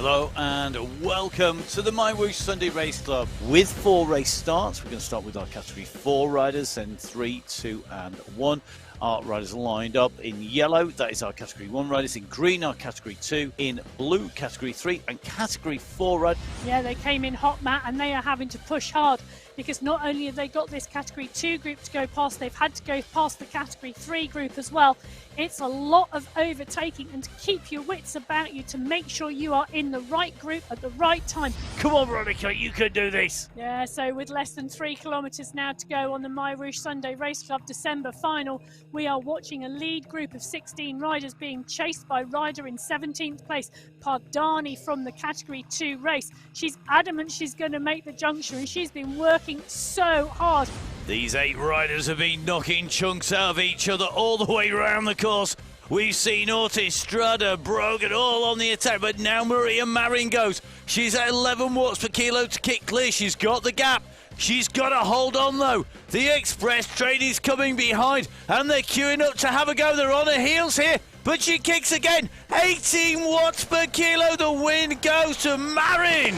Hello and welcome to the MyWhoosh Sunday Race Club. With 4 race starts, we're going to start with our Category 4 riders, then 3, 2 and 1. Our riders lined up in yellow, that is our Category 1 riders. In green, our Category 2. In blue, Category 3 and Category 4 riders. Yeah, they came in hot, Matt, and they are having to push hard because not only have they got this Category 2 group to go past, they've had to go past the Category 3 group as well. It's a lot of overtaking, and to keep your wits about you to make sure you are in the right group at the right time. Come on, Veronica, you can do this. Yeah, so with less than 3 kilometres now to go on the MyWhoosh Sunday Race Club December final, we are watching a lead group of 16 riders being chased by rider in 17th place, Pardani from the Category 2 race. She's adamant she's going to make the juncture, and she's been working so hard. These 8 riders have been knocking chunks out of each other all the way around the course. We've seen Ortiz, Strada, Brogan all on the attack, but now Maria Marin goes. She's at 11 watts per kilo to kick clear. She's got the gap. She's got to hold on though. The express train is coming behind and they're queuing up to have a go. They're on her heels here, but she kicks again. 18 watts per kilo. The win goes to Marin.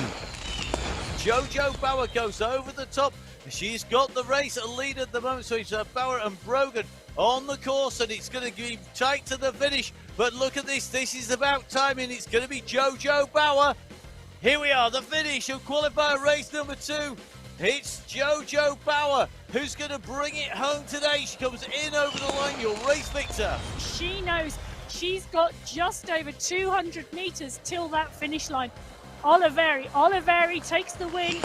Jojo Bauer goes over the top. She's got the race lead at the moment, so it's Bauer and Brogan on the course, and it's going to be tight to the finish. But look at this. This is about timing. It's going to be Jojo Bauer. Here we are, the finish of qualifier race number 2. It's Jojo Bauer who's going to bring it home today. She comes in over the line, your race victor. She knows she's got just over 200 metres till that finish line. Oliveri takes the win.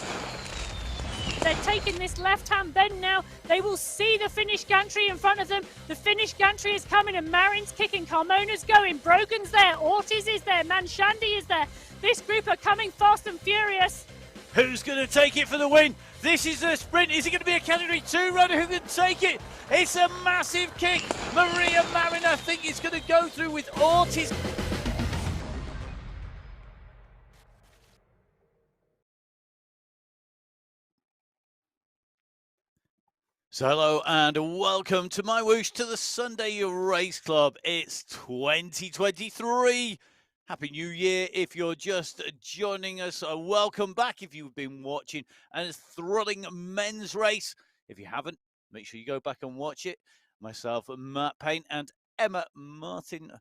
They're taking this left-hand bend now. They will see the finish gantry in front of them. The finish gantry is coming and Marin's kicking. Carmona's going. Brogan's there. Ortiz is there. Manshandi is there. This group are coming fast and furious. Who's going to take it for the win? This is a sprint. Is it going to be a Category 2 rider who can take it? It's a massive kick. Maria Marin, I think, is going to go through with Ortiz. So hello and welcome to MyWhoosh, to the Sunday Race Club. It's 2023. Happy New Year if you're just joining us. Welcome back if you've been watching a thrilling men's race. If you haven't, make sure you go back and watch it. Myself, Matt Payne, and Emma Martin,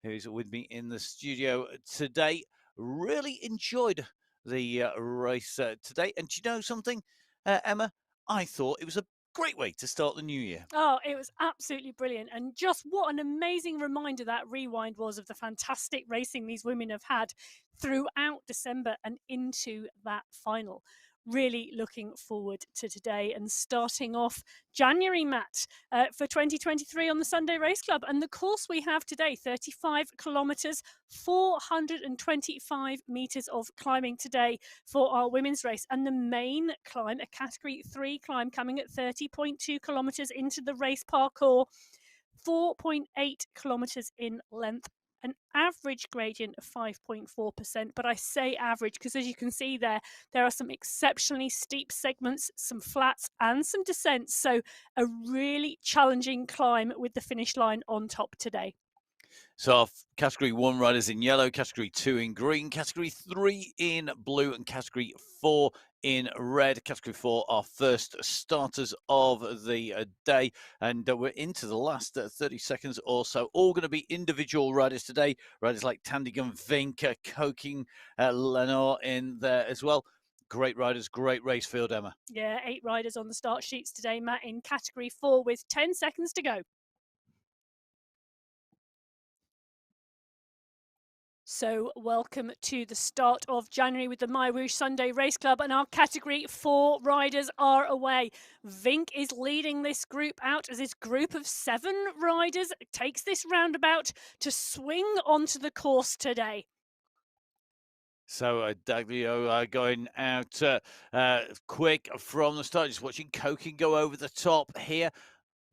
who's with me in the studio today, really enjoyed the race today. And do you know something, Emma? I thought it was a great way to start the new year. Oh, it was absolutely brilliant. And just what an amazing reminder that rewind was of the fantastic racing these women have had throughout December and into that final. Really looking forward to today and starting off January, Matt, for 2023 on the Sunday Race Club. And the course we have today, 35 kilometres, 425 metres of climbing today for our women's race. And the main climb, a Category 3 climb coming at 30.2 kilometres into the race parcours, 4.8 kilometres in length. An average gradient of 5.4%, but I say average because, as you can see there are some exceptionally steep segments, some flats and some descents, so a really challenging climb with the finish line on top today. So our Category 1 riders in yellow, Category 2 in green, Category 3 in blue and Category 4 in red. Category 4, our first starters of the day, and we're into the last 30 seconds or so. All going to be individual riders today. Riders like Tandigan Vink, Koking, Lenore in there as well. Great riders, great race field, Emma. Yeah, 8 riders on the start sheets today, Matt, in Category 4 with 10 seconds to go. So welcome to the start of January with the MyWhoosh Sunday Race Club, and our Category 4 riders are away. Vink is leading this group out as this group of 7 riders takes this roundabout to swing onto the course today. So Daglio going out quick from the start. Just watching Koking go over the top here.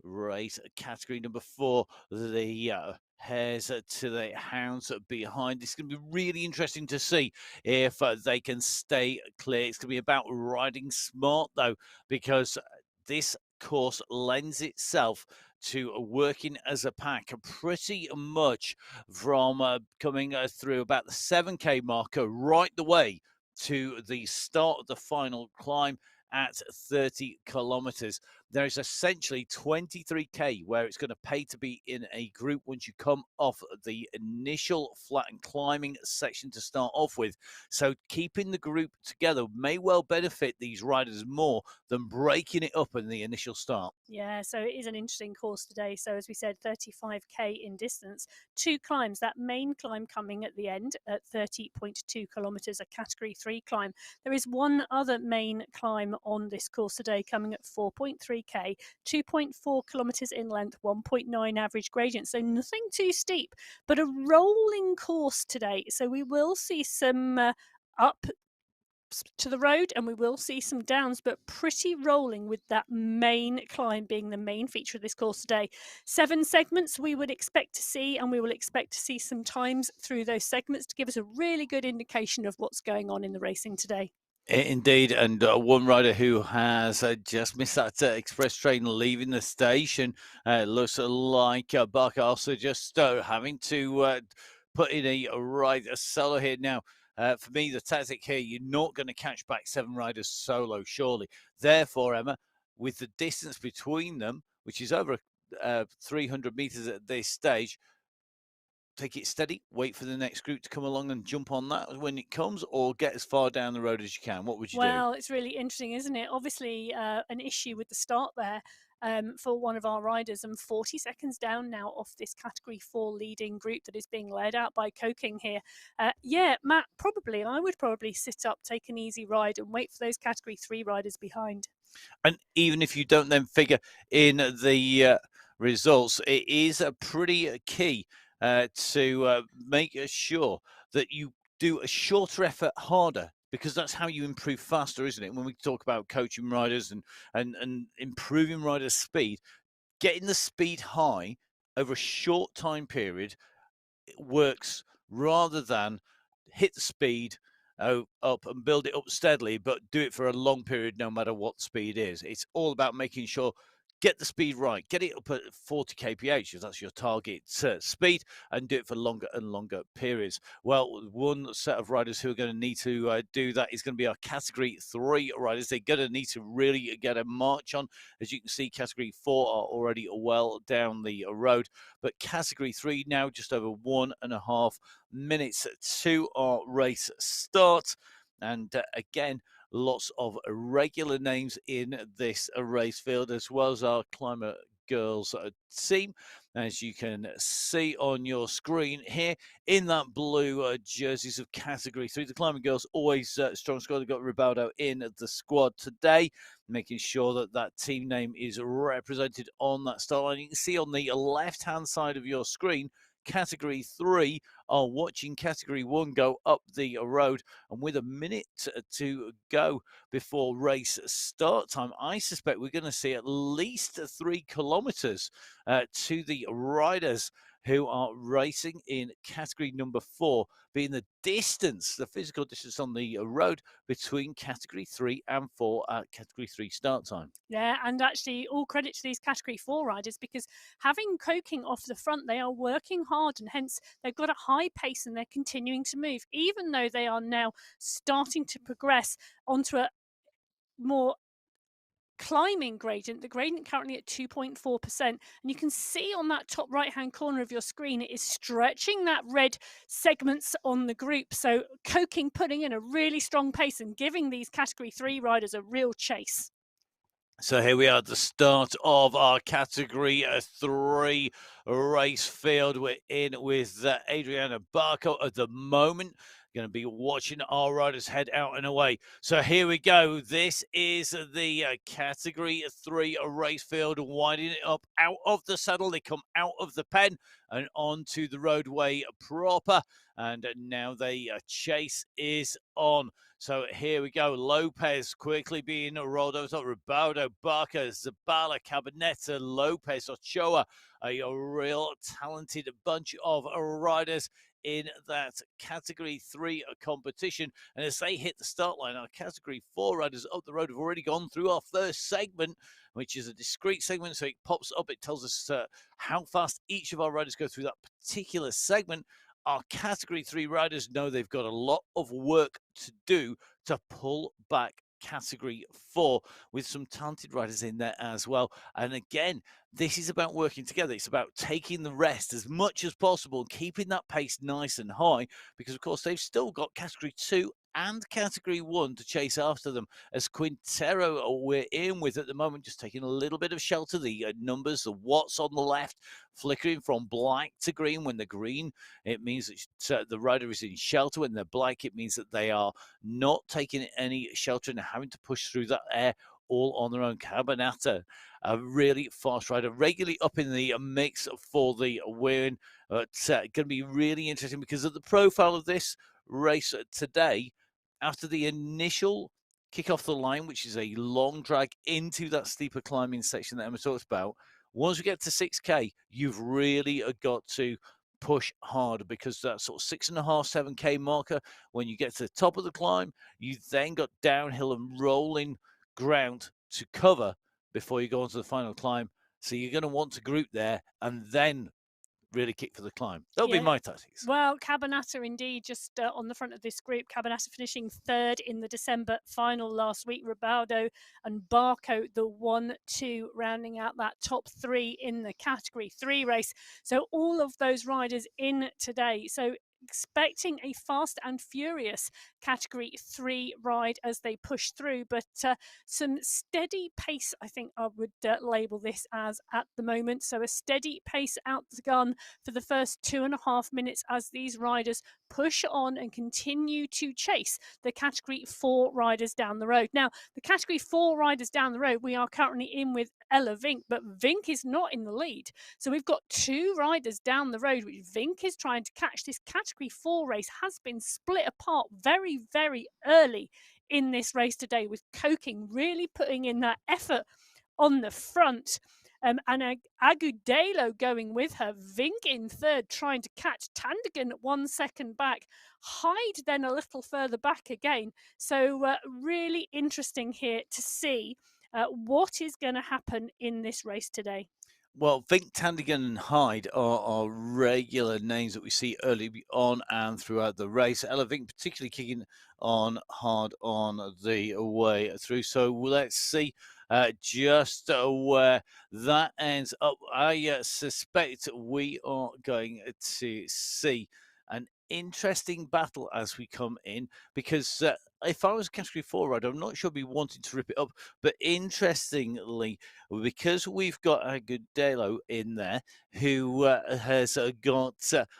Race Category number 4, the Hares to the Hounds behind. It's going to be really interesting to see if they can stay clear. It's going to be about riding smart, though, because this course lends itself to working as a pack pretty much from coming through about the 7K marker right the way to the start of the final climb at 30 kilometers. There's essentially 23K where it's going to pay to be in a group once you come off the initial flat and climbing section to start off with. So keeping the group together may well benefit these riders more than breaking it up in the initial start. Yeah, so it is an interesting course today. So as we said, 35K in distance, 2 climbs. That main climb coming at the end at 30.2 kilometres, a Category 3 climb. There is one other main climb on this course today coming at 4.3K, 2.4 kilometres in length, 1.9 average gradient. So nothing too steep, but a rolling course today. So we will see some up to the road and we will see some downs, but pretty rolling, with that main climb being the main feature of this course today. 7 segments we would expect to see, and we will expect to see some times through those segments to give us a really good indication of what's going on in the racing today. Indeed, and one rider who has just missed that express train leaving the station looks like Buck, also just having to put in a ride solo here. Now, for me, the tactic here, you're not going to catch back 7 riders solo, surely. Therefore, Emma, with the distance between them, which is over 300 meters at this stage, take it steady, wait for the next group to come along and jump on that when it comes, or get as far down the road as you can. What would you do? Well, it's really interesting, isn't it? Obviously, an issue with the start there for one of our riders, and 40 seconds down now off this Category 4 leading group that is being led out by Coking here. Yeah, Matt, I would probably sit up, take an easy ride and wait for those Category 3 riders behind. And even if you don't then figure in the results, it is a pretty key to make sure that you do a shorter effort harder, because that's how you improve faster, isn't it? When we talk about coaching riders and improving riders' speed, getting the speed high over a short time period works, rather than hit the speed up and build it up steadily, but do it for a long period, no matter what speed is. It's all about making sure, get the speed right, get it up at 40 kph if that's your target speed, and do it for longer and longer periods. Well, one set of riders who are going to need to do that is going to be our Category 3 riders. They're going to need to really get a march on. As you can see, Category 4 are already well down the road, but Category 3 now just over 1.5 minutes to our race start. And again, lots of regular names in this race field, as well as our climber girls team, as you can see on your screen here in that blue jerseys of Category 3. The climbing girls always strong squad. They've got Ribaldo in the squad today, making sure that that team name is represented on that start line. You can see on the left hand side of your screen, Category 3 are watching Category 1 go up the road, and with a minute to go before race start time, I suspect we're going to see at least 3 kilometers to the riders who are racing in Category number 4, being the distance, the physical distance on the road between Category 3 and 4 at Category 3 start time. Yeah, and actually all credit to these Category 4 riders, because having Coking off the front, they are working hard, and hence they've got a high pace and they're continuing to move, even though they are now starting to progress onto a more climbing gradient. The gradient currently at 2.4%, and you can see on that top right hand corner of your screen, it is stretching that red segments on the group. So Coking putting in a really strong pace and giving these Category 3 riders a real chase. So here we are at the start of our Category 3 race field. We're in with Adriana Barco at the moment. Going to be watching our riders head out and away. So here we go. This is the Category 3 race field, winding it up out of the saddle. They come out of the pen and onto the roadway proper. And now the chase is on. So here we go. Lopez quickly being rolled over. Ribaldo, Barca, Zabala, Cabanetta, Lopez, Ochoa. A real talented bunch of riders in that Category 3 competition. And as they hit the start line, our Category 4 riders up the road have already gone through our first segment, which is a discrete segment. So it pops up, it tells us how fast each of our riders go through that particular segment. Our Category 3 riders know they've got a lot of work to do to pull back Category 4 with some talented riders in there as well. And again, this is about working together. It's about taking the rest as much as possible, keeping that pace nice and high, because of course they've still got Category 2 and Category 1 to chase after them. As Quintero we're in with at the moment, just taking a little bit of shelter. The numbers, the watts on the left, flickering from black to green. When the green, it means that the rider is in shelter. When they're black, it means that they are not taking any shelter and having to push through that air all on their own. Cabanata, a really fast rider, regularly up in the mix for the win. It's going to be really interesting because of the profile of this race today. After the initial kick off the line, which is a long drag into that steeper climbing section that Emma talked about, once we get to 6K, you've really got to push hard, because that sort of 6.5, 7K marker, when you get to the top of the climb, you then got downhill and rolling ground to cover before you go on to the final climb. So you're going to want to group there and then really kick for the climb. That'll be my tactics. Well, Cabanata indeed, just on the front of this group. Cabanata finishing third in the December final last week. Ribaldo and Barco, the 1-2, rounding out that top three in the Category 3 race. So all of those riders in today. So expecting a fast and furious Category 3 ride as they push through, but some steady pace, I think I would label this as at the moment. So a steady pace out the gun for the first 2.5 minutes as these riders push on and continue to chase the Category 4 riders down the road. Now, the Category 4 riders down the road, we are currently in with Ella Vink, but Vink is not in the lead. So we've got two riders down the road, which Vink is trying to catch. This Category 4 race has been split apart very, very early in this race today, with Koking really putting in that effort on the front. And Agudelo going with her. Vink in third, trying to catch Tandigan 1 second back. Hyde then a little further back again. So really interesting here to see what is going to happen in this race today. Well, Vink, Tandigan and Hyde are regular names that we see early on and throughout the race. Ella Vink particularly kicking on hard on the way through. So let's see just where that ends up. I suspect we are going to see an interesting battle as we come in, because if I was a Category 4 rider, I'm not sure I'd be wanting to rip it up. But interestingly, because we've got Agudelo in there, who has got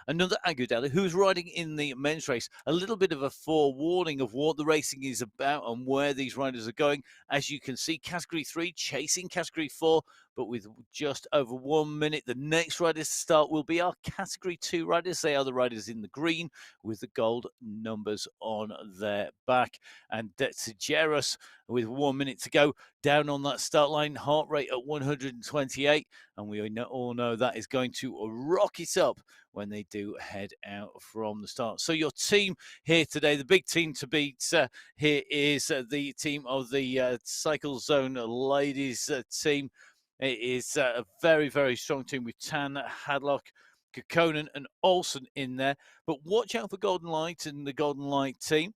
another Agudelo who's riding in the men's race, a little bit of a forewarning of what the racing is about and where these riders are going. As you can see, Category 3 chasing Category 4, but with just over 1 minute. The next riders to start will be our Category 2 riders. They are the riders in the green with the gold numbers on their back. And Tsujeros, with 1 minute to go, down on that start line, heart rate at 128. And we all know that is going to rock it up when they do head out from the start. So your team here today, the big team to beat here is the team of the Cycle Zone ladies team. It is a very, very strong team with Tan, Hadlock, Kekkonen and Olsen in there. But watch out for Golden Light and the Golden Light team.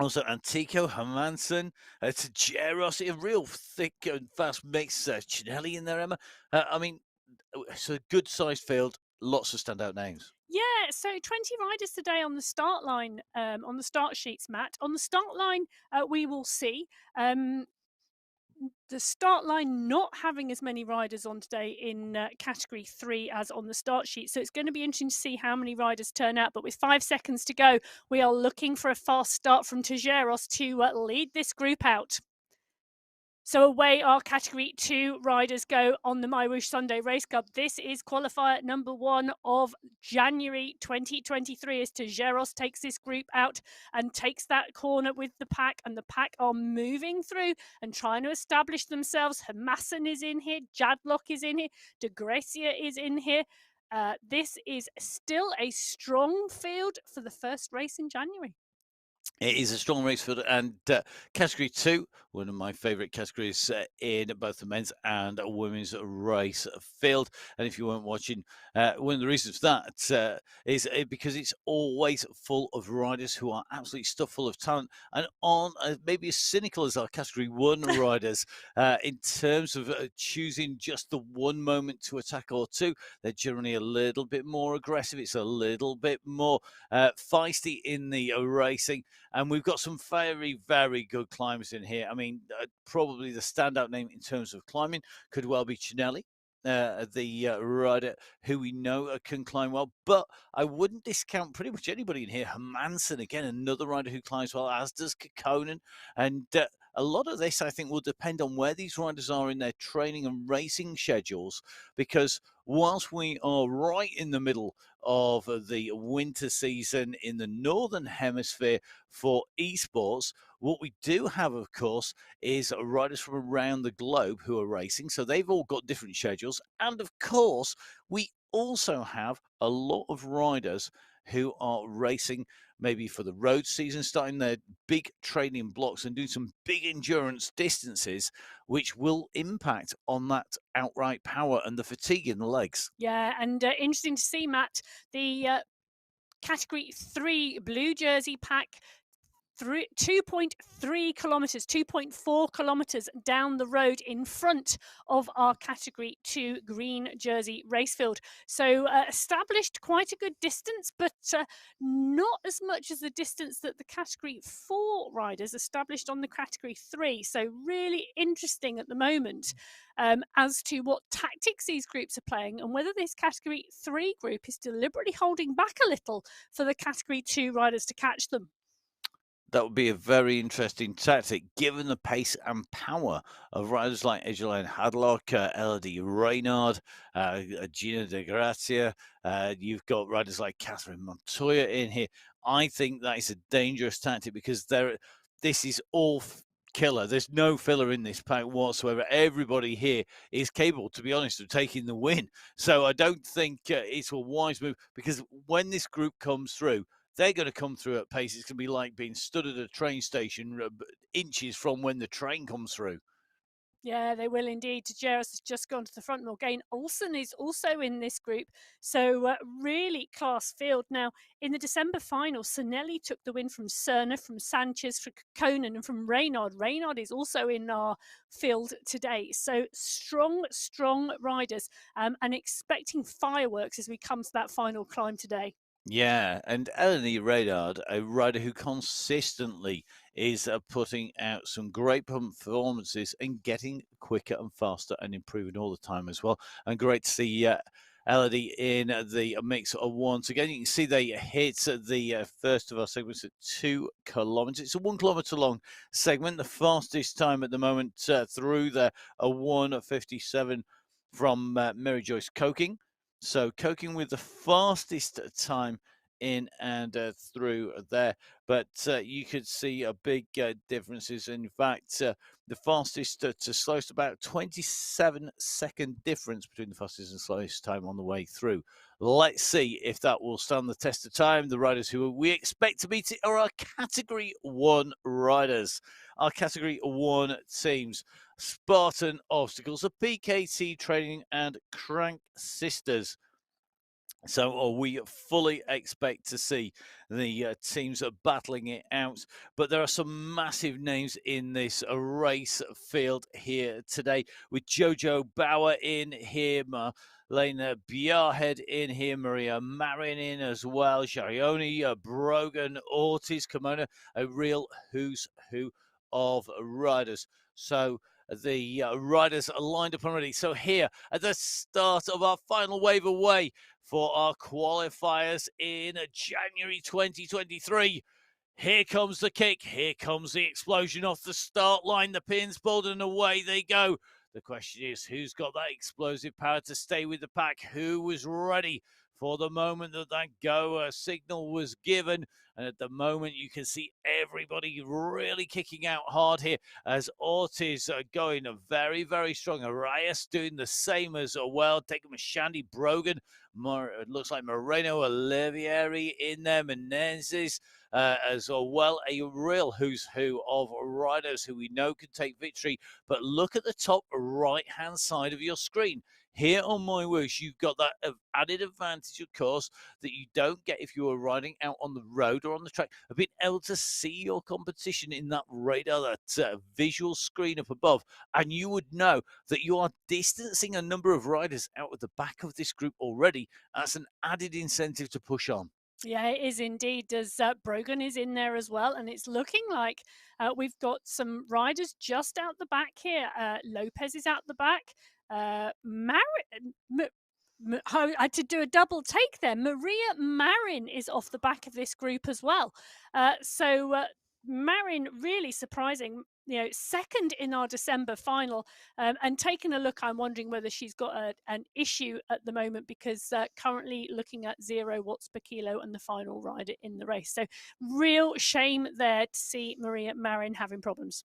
Also, Antico, Hermansen, Tsujeros, a real thick and fast mix. Chinelli in there, Emma. I mean, it's a good-sized field. Lots of standout names. Yeah, so 20 riders today on the start line, on the start sheets, Matt. On the start line, we will see the start line not having as many riders on today in Category 3 as on the start sheet. So it's going to be interesting to see how many riders turn out. But with 5 seconds to go, we are looking for a fast start from Tsujeros to lead this group out. So away our Category 2 riders go on the MyWhoosh Sunday Race Cup. This is qualifier number 1 of January 2023 as Tsujeros takes this group out and takes that corner with the pack, and the pack are moving through and trying to establish themselves. Hermassen is in here, Jadlock is in here, De Gracia is in here. This is still a strong field for the first race in January. It is a strong race field, and category 2, one of my favourite categories in both the men's and women's race field. And if you weren't watching, one of the reasons for that is because it's always full of riders who are absolutely stuffed full of talent and aren't maybe as cynical as our category 1 riders in terms of choosing just the one moment to attack or two. They're generally a little bit more aggressive. It's a little bit more feisty in the racing. And we've got some very, very good climbers in here. I mean, probably the standout name in terms of climbing could well be Cinelli, the rider who we know can climb well. But I wouldn't discount pretty much anybody in here. Hermansen, again, another rider who climbs well, as does Kekkonen. And a lot of this, I think, will depend on where these riders are in their training and racing schedules, because whilst we are right in the middle of the winter season in the Northern Hemisphere for esports, what we do have, of course, is riders from around the globe who are racing. So they've all got different schedules. And of course, we also have a lot of riders who are racing maybe for the road season, starting their big training blocks and doing some big endurance distances, which will impact on that outright power and the fatigue in the legs. Yeah, and interesting to see, Matt, the category 3 blue jersey pack 2.3 kilometers, 2.4 kilometers down the road in front of our category 2 green jersey racefield. So established quite a good distance, but not as much as the distance that the category 4 riders established on the category 3. So really interesting at the moment as to what tactics these groups are playing and whether this category 3 group is deliberately holding back a little for the category 2 riders to catch them. That would be a very interesting tactic, given the pace and power of riders like Egeline Hadlock, Elodie Reynard, Gina De Grazia. You've got riders like Catherine Montoya in here. I think that is a dangerous tactic because this is all killer. There's no filler in this pack whatsoever. Everybody here is capable, to be honest, of taking the win. So I don't think it's a wise move, because when this group comes through, they're going to come through at pace. It's going to be like being stood at a train station inches from when the train comes through. Yeah, they will indeed. Jairus has just gone to the front. Morgane Olsen is also in this group. So really class field. Now, in the December final, Cinelli took the win from Cerner, from Sanchez, from Kekkonen, and from Reynard. Reynard is also in our field today. So strong, strong riders, and expecting fireworks as we come to that final climb today. Yeah, and Elodie Reynard, a rider who consistently is putting out some great performances and getting quicker and faster and improving all the time as well. And great to see Elodie in the mix once again. You can see they hit the first of our segments at 2 kilometers. It's a 1 kilometer long segment. The fastest time at the moment through there, a 1:57 from Mary Joyce Coking. So Coking with the fastest time in and through there. But you could see a big differences. In fact, the fastest to slowest, about 27-second difference between the fastest and slowest time on the way through. Let's see if that will stand the test of time. The riders who we expect to beat it are our Category 1 riders. Our Category 1 teams: Spartan Obstacles, the PKT Training, and Crank Sisters. So we fully expect to see the teams battling it out. But there are some massive names in this race field here today, with Jojo Bauer in here, Marlena Bjarhed in here, Maria Marin in as well, Sharioni, Brogan, Ortiz, Kimona, a real who's who of riders. So the riders are lined up and ready. So here at the start of our final wave away for our qualifiers in January 2023. Here comes the kick. Here comes the explosion off the start line. The pins pulled and away they go. The question is, who's got that explosive power to stay with the pack? Who was ready for the moment that go signal was given. And at the moment, you can see everybody really kicking out hard here as Ortiz going very, very strong. Arias doing the same as well. Taking Shandy Brogan. It looks like Moreno Olivieri in there. Menezes as well. A real who's who of riders who we know can take victory. But look at the top right-hand side of your screen. Here on MyWhoosh, you've got that added advantage, of course, that you don't get if you are riding out on the road or on the track, of being able to see your competition in that radar, that visual screen up above, and you would know that you are distancing a number of riders out of the back of this group already. That's an added incentive to push on. Yeah, it is indeed. As Brogan is in there as well, and it's looking like we've got some riders just out the back here. Lopez is out the back. I had to do a double take there. Maria Marin is off the back of this group as well. Marin really surprising. Second in our December final, and taking a look, I'm wondering whether she's got an issue at the moment, because currently looking at 0 watts per kilo and the final rider in the race. So real shame there to see Maria Marin having problems.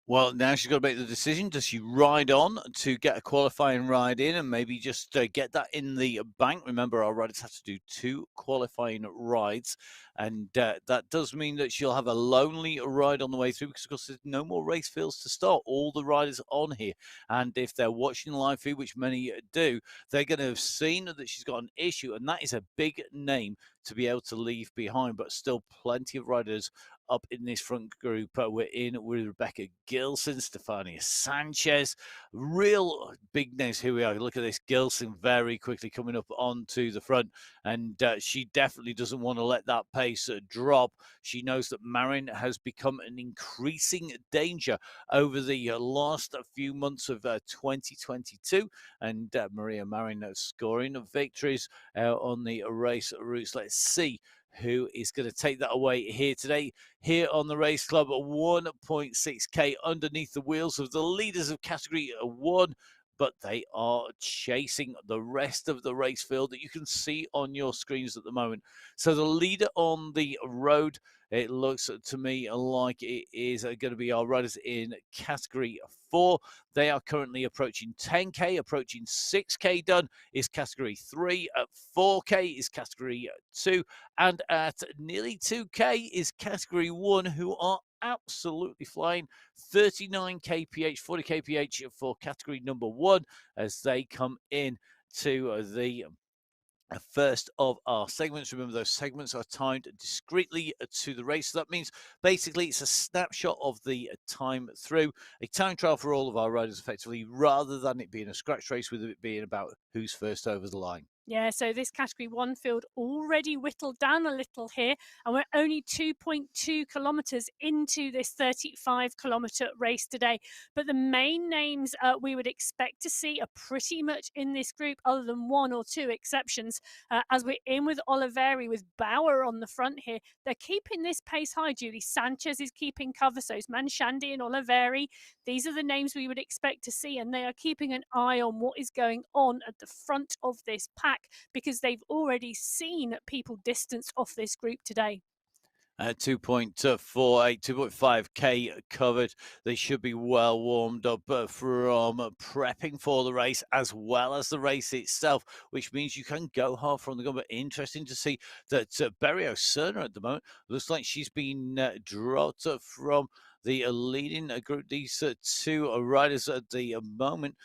Well, now she's got to make the decision. Does she ride on to get a qualifying ride in and maybe just get that in the bank? Remember, our riders have to do 2 qualifying rides. And that does mean that she'll have a lonely ride on the way through, because, of course, there's no more race fields to start. All the riders are on here. And if they're watching the live feed, which many do, they're going to have seen that she's got an issue. And that is a big name to be able to leave behind. But still plenty of riders up in this front group. We're in with Rebecca Gilson, Stefania Sanchez, real big names. Here we are. Look at this. Gilson very quickly coming up onto the front, and she definitely doesn't want to let that pace drop. She knows that Marin has become an increasing danger over the last few months of 2022, and Maria Marin scoring victories on the race routes. Let's see who is going to take that away here today, here on the Race Club. 1.6k underneath the wheels of the leaders of Category 1, but they are chasing the rest of the race field that you can see on your screens at the moment. So the leader on the road, it looks to me like it is going to be our riders in Category 4. They are currently approaching 10k, approaching 6k done is Category 3, at 4k is Category 2, and at nearly 2k is Category 1, who are absolutely flying. 39 kph, 40 kph for category number 1 as they come in to the first of our segments. Remember, those segments are timed discreetly to the race. So that means basically it's a snapshot of the time through, a time trial for all of our riders effectively, rather than it being a scratch race with it being about who's first over the line. Yeah, so this Category 1 field already whittled down a little here, and we're only 2.2 kilometres into this 35-kilometre race today. But the main names we would expect to see are pretty much in this group, other than 1 or 2 exceptions. As we're in with Oliveri, with Bauer on the front here, they're keeping this pace high. Julie Sanchez is keeping cover, so is Manshandi and Oliveri. These are the names we would expect to see, and they are keeping an eye on what is going on at the front of this pack, because they've already seen people distanced off this group today. 2.48, 2.5k covered. They should be well warmed up from prepping for the race as well as the race itself, which means you can go hard from the gun. But interesting to see that Berio Cerner at the moment looks like she's been dropped from the leading group. These 2 riders at the moment.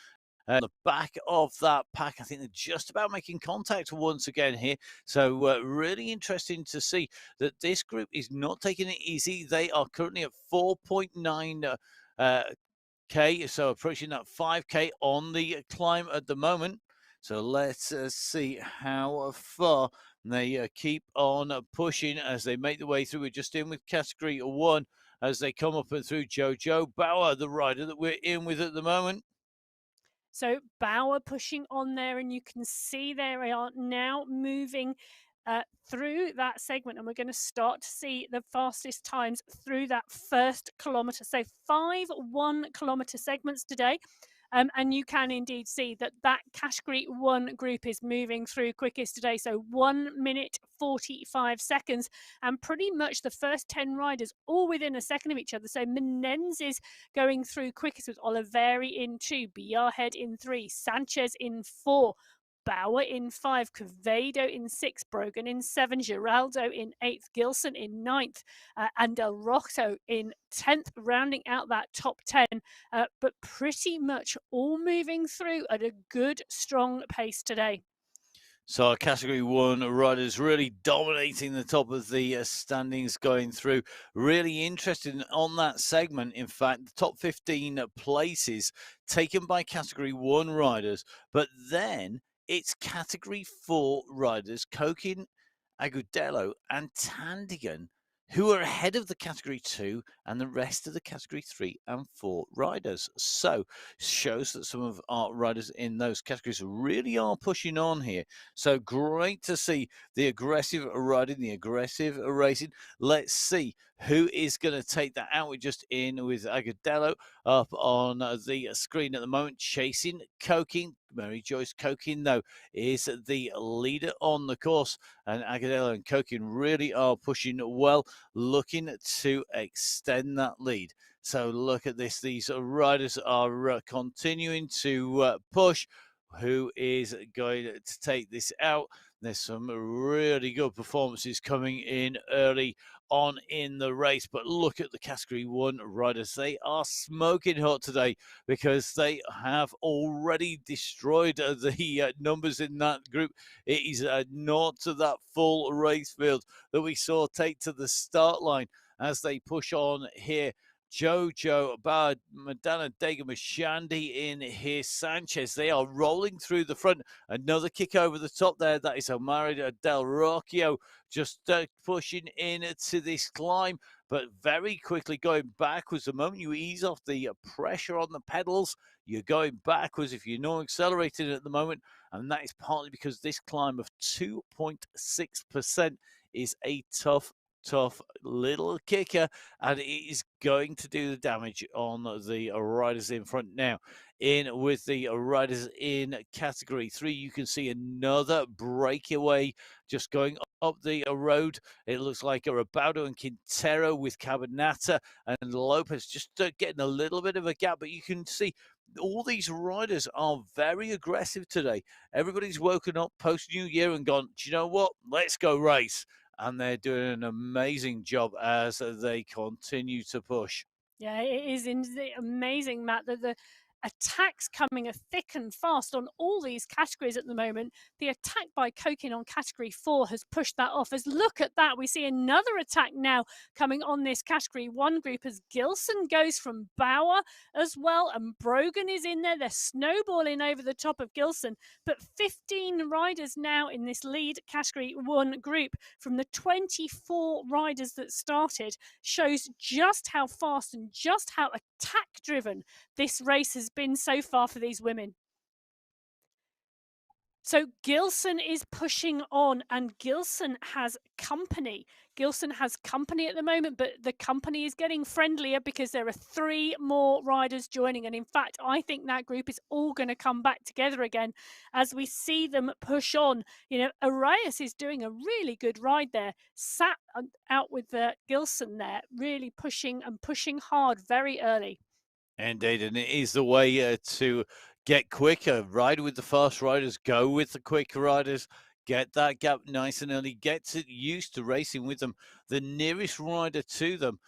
The back of that pack, I think they're just about making contact once again here. So really interesting to see that this group is not taking it easy. They are currently at 4.9 K, so approaching that 5k on the climb at the moment. So let's see how far they keep on pushing as they make the way through. We're just in with Category 1 as they come up and through. Jojo Bauer, the rider that we're in with at the moment. So Bauer pushing on there, and you can see they are now moving through that segment, and we're going to start to see the fastest times through that first kilometre. So 5 1-kilometre segments today. And you can indeed see that that category 1 group is moving through quickest today. So 1 minute 45 seconds, and pretty much the first 10 riders all within a second of each other. So Menendez going through quickest with Oliveri in 2, Biarhead in 3, Sanchez in 4, Bauer in 5, Quevedo in 6, Brogan in 7, Giraldo in 8th, Gilson in 9th, and Del Rotto in 10th, rounding out that top 10. But pretty much all moving through at a good, strong pace today. So our Category 1 riders really dominating the top of the standings going through. Really interested on that segment. In fact, the top 15 places taken by Category 1 riders. But then it's Category 4 riders, Kokin, Agudelo and Tandigan, who are ahead of the Category 2 and the rest of the Category 3 and 4 riders. So shows that some of our riders in those categories really are pushing on here. So great to see the aggressive riding, the aggressive racing. Let's see who is going to take that out. We're just in with Agudelo up on the screen at the moment, chasing Kokin. Mary Joyce Kokin, though, is the leader on the course, and Agudelo and Kokin really are pushing well, looking to extend that lead. So look at this. These riders are continuing to push. Who is going to take this out? There's some really good performances coming in early on in the race, but look at the Category 1 riders. They are smoking hot today because they have already destroyed the numbers in that group. It is not to that full race field that we saw take to the start line as they push on here. Jojo, Bad, Madonna, Dega, Mashandi in here. Sanchez, they are rolling through the front. Another kick over the top there. That is Omar Del Rocchio just pushing into this climb, but very quickly going backwards. The moment you ease off the pressure on the pedals, you're going backwards if you're not accelerating at the moment. And that is partly because this climb of 2.6% is a tough little kicker, and it is going to do the damage on the riders in front. Now in with the riders in Category 3, you can see another breakaway just going up the road. It looks like Rabaudo and Quintero with Cabanata and Lopez just getting a little bit of a gap, but you can see all these riders are very aggressive today. Everybody's woken up post New Year and gone, do you know what? Let's go race. And they're doing an amazing job as they continue to push. Yeah, it is amazing, Matt, that the attacks coming thick and fast on all these categories at the moment. The attack by Kokin on Category 4 has pushed that off. As look at that, we see another attack now coming on this Category 1 group as Gilson goes from Bauer as well, and Brogan is in there. They're snowballing over the top of Gilson, but 15 riders now in this lead Category 1 group from the 24 riders that started shows just how fast and just how attack driven this race has been so far for these women. So Gilson is pushing on, and Gilson has company. Gilson has company at the moment, but the company is getting friendlier because there are 3 more riders joining. And in fact, I think that group is all going to come back together again as we see them push on. You know, Arias is doing a really good ride there, sat out with Gilson there, really pushing and pushing hard very early. Indeed, and it is the way to get quicker. Ride with the fast riders, go with the quick riders, get that gap nice and early, get used to racing with them. The nearest rider to them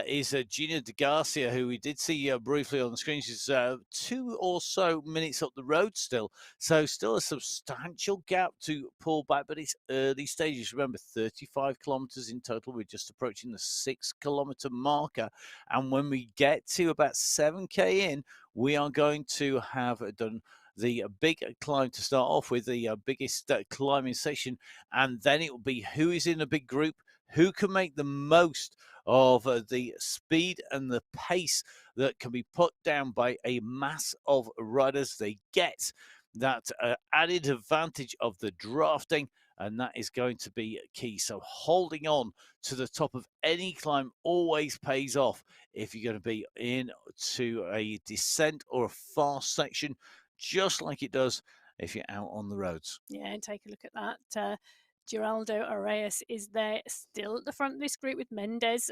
is Gina De Garcia, who we did see briefly on the screen. She's 2 or so minutes up the road still, so still a substantial gap to pull back, but it's early stages. Remember, 35 kilometers in total. We're just approaching the 6-kilometer marker, and when we get to about 7K in, we are going to have done the big climb to start off with, the biggest climbing section, and then it will be who is in a big group, who can make the most of the speed and the pace that can be put down by a mass of riders. They get that added advantage of the drafting, and that is going to be key. So holding on to the top of any climb always pays off if you're going to be into a descent or a fast section, just like it does if you're out on the roads. Yeah, and take a look at that. Geraldo Arias is there still at the front of this group with Mendes,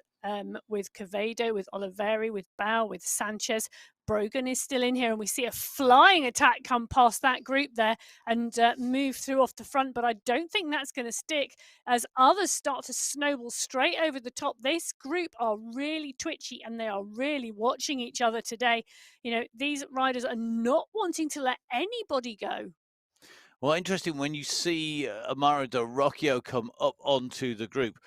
with Quevedo, with Oliveri, with Bao, with Sanchez. Brogan is still in here, and we see a flying attack come past that group there and move through off the front. But I don't think that's going to stick as others start to snowball straight over the top. This group are really twitchy and they are really watching each other today. You know, these riders are not wanting to let anybody go. Well, interesting when you see Amara Del Rocchio come up onto the group.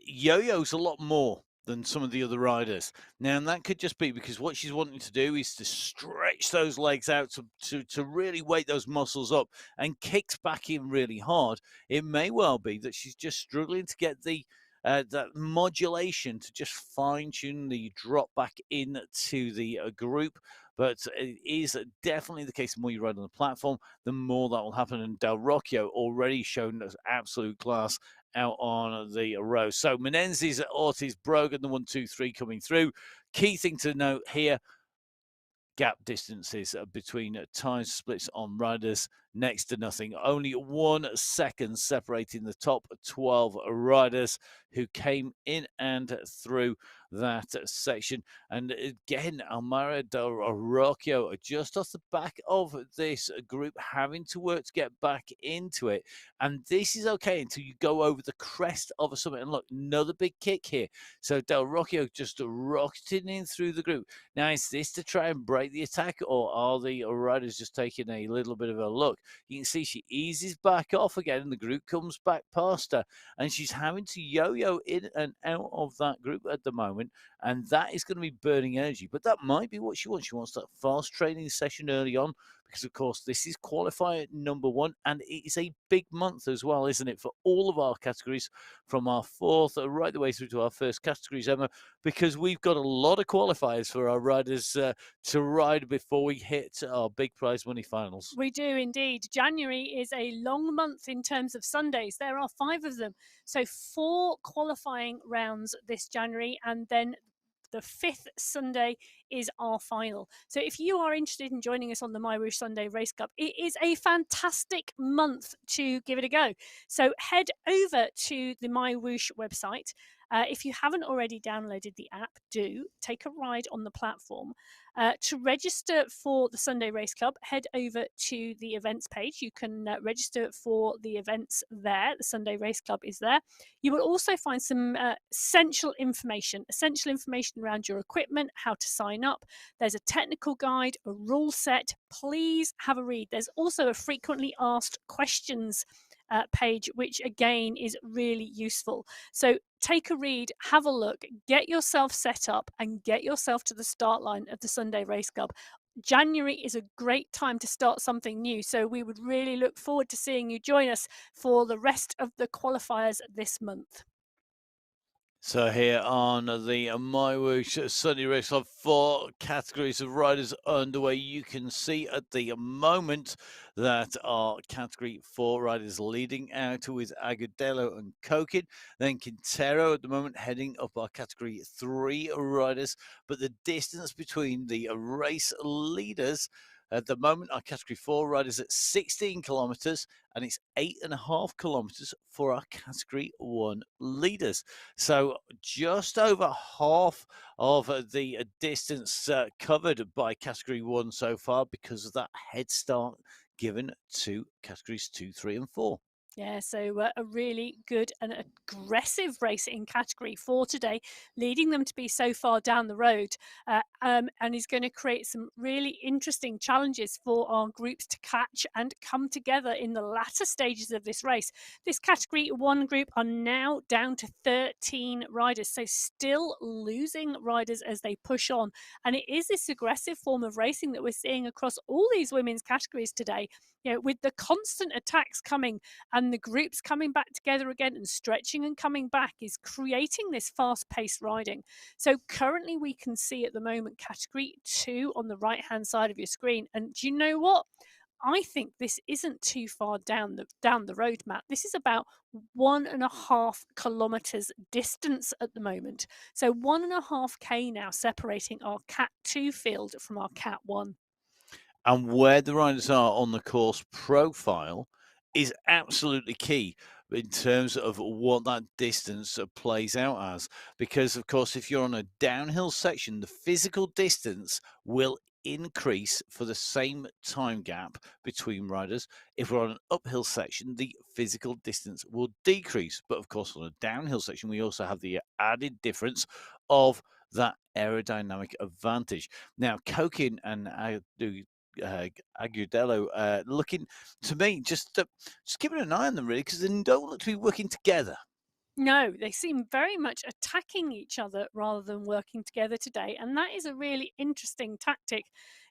Yo-yo's a lot more than some of the other riders. Now, and that could just be because what she's wanting to do is to stretch those legs out to really weight those muscles up and kicks back in really hard. It may well be that she's just struggling to get the that modulation to just fine-tune the drop back into the group. But it is definitely the case. The more you ride on the platform, the more that will happen. And Del Rocchio already shown us absolute class out on the row. So Menendez, Ortiz, Brogan, the 1, 2, 3 coming through. Key thing to note here, gap distances between time splits on riders next to nothing. Only 1 second separating the top 12 riders who came in and through that section. And again, Almara Del Rocchio just off the back of this group having to work to get back into it. And this is okay until you go over the crest of a summit. And look, another big kick here. So Del Rocchio just rocketing in through the group. Now, is this to try and break the attack, or are the riders just taking a little bit of a look? You can see she eases back off again, and the group comes back past her, and she's having to yo-yo in and out of that group at the moment, and that is going to be burning energy. But that might be what she wants. She wants that fast training session early on, because, of course, this is qualifier number 1, and it is a big month as well, isn't it, for all of our categories, from our 4th right the way through to our first categories, Emma, because we've got a lot of qualifiers for our riders to ride before we hit our big prize money finals. We do indeed. January is a long month in terms of Sundays. There are 5 of them. So 4 qualifying rounds this January, and then the 5th Sunday is our final. So if you are interested in joining us on the MyWhoosh Sunday Race Cup, it is a fantastic month to give it a go. So head over to the MyWhoosh website. If you haven't already downloaded the app, do take a ride on the platform. To register for the Sunday Race Club, head over to the events page. You can register for the events there. The Sunday Race Club is there. You will also find some essential information around your equipment, how to sign up. There's a technical guide, a rule set. Please have a read. There's also a frequently asked questions page, which again is really useful. So take a read, have a look, get yourself set up, and get yourself to the start line of the Sunday Race Club. January is a great time to start something new, so we would really look forward to seeing you join us for the rest of the qualifiers this month. So here on the MyWhoosh Sunday Race Club, 4 categories of riders underway. You can see at the moment that our category 4 riders leading out with Agudelo and Kokin. Then Quintero at the moment heading up our category 3 riders. But the distance between the race leaders at the moment, our category 4 riders at 16 kilometers, and it's 8.5 kilometers for our category 1 leaders. So just over half of the distance covered by category 1 so far, because of that head start given to categories 2, 3, and 4. Yeah, so a really good and aggressive race in category 4 today, leading them to be so far down the road, and is going to create some really interesting challenges for our groups to catch and come together in the latter stages of this race. This category 1 group are now down to 13 riders, so still losing riders as they push on. And it is this aggressive form of racing that we're seeing across all these women's categories today. You know, with the constant attacks coming and the groups coming back together again and stretching and coming back, is creating this fast-paced riding. So currently we can see at the moment category 2 on the right-hand side of your screen. And do you know what? I think this isn't too far down the road, Matt. This is about 1.5 kilometers distance at the moment. So 1.5K now separating our Cat 2 field from our Cat 1. And where the riders are on the course profile is absolutely key in terms of what that distance plays out as. Because, of course, if you're on a downhill section, the physical distance will increase for the same time gap between riders. If we're on an uphill section, the physical distance will decrease. But, of course, on a downhill section, we also have the added difference of that aerodynamic advantage. Now, Kokin and Agudelo looking to me just keeping an eye on them really because they don't look to be working together. No, they seem very much attacking each other rather than working together today. And that is a really interesting tactic,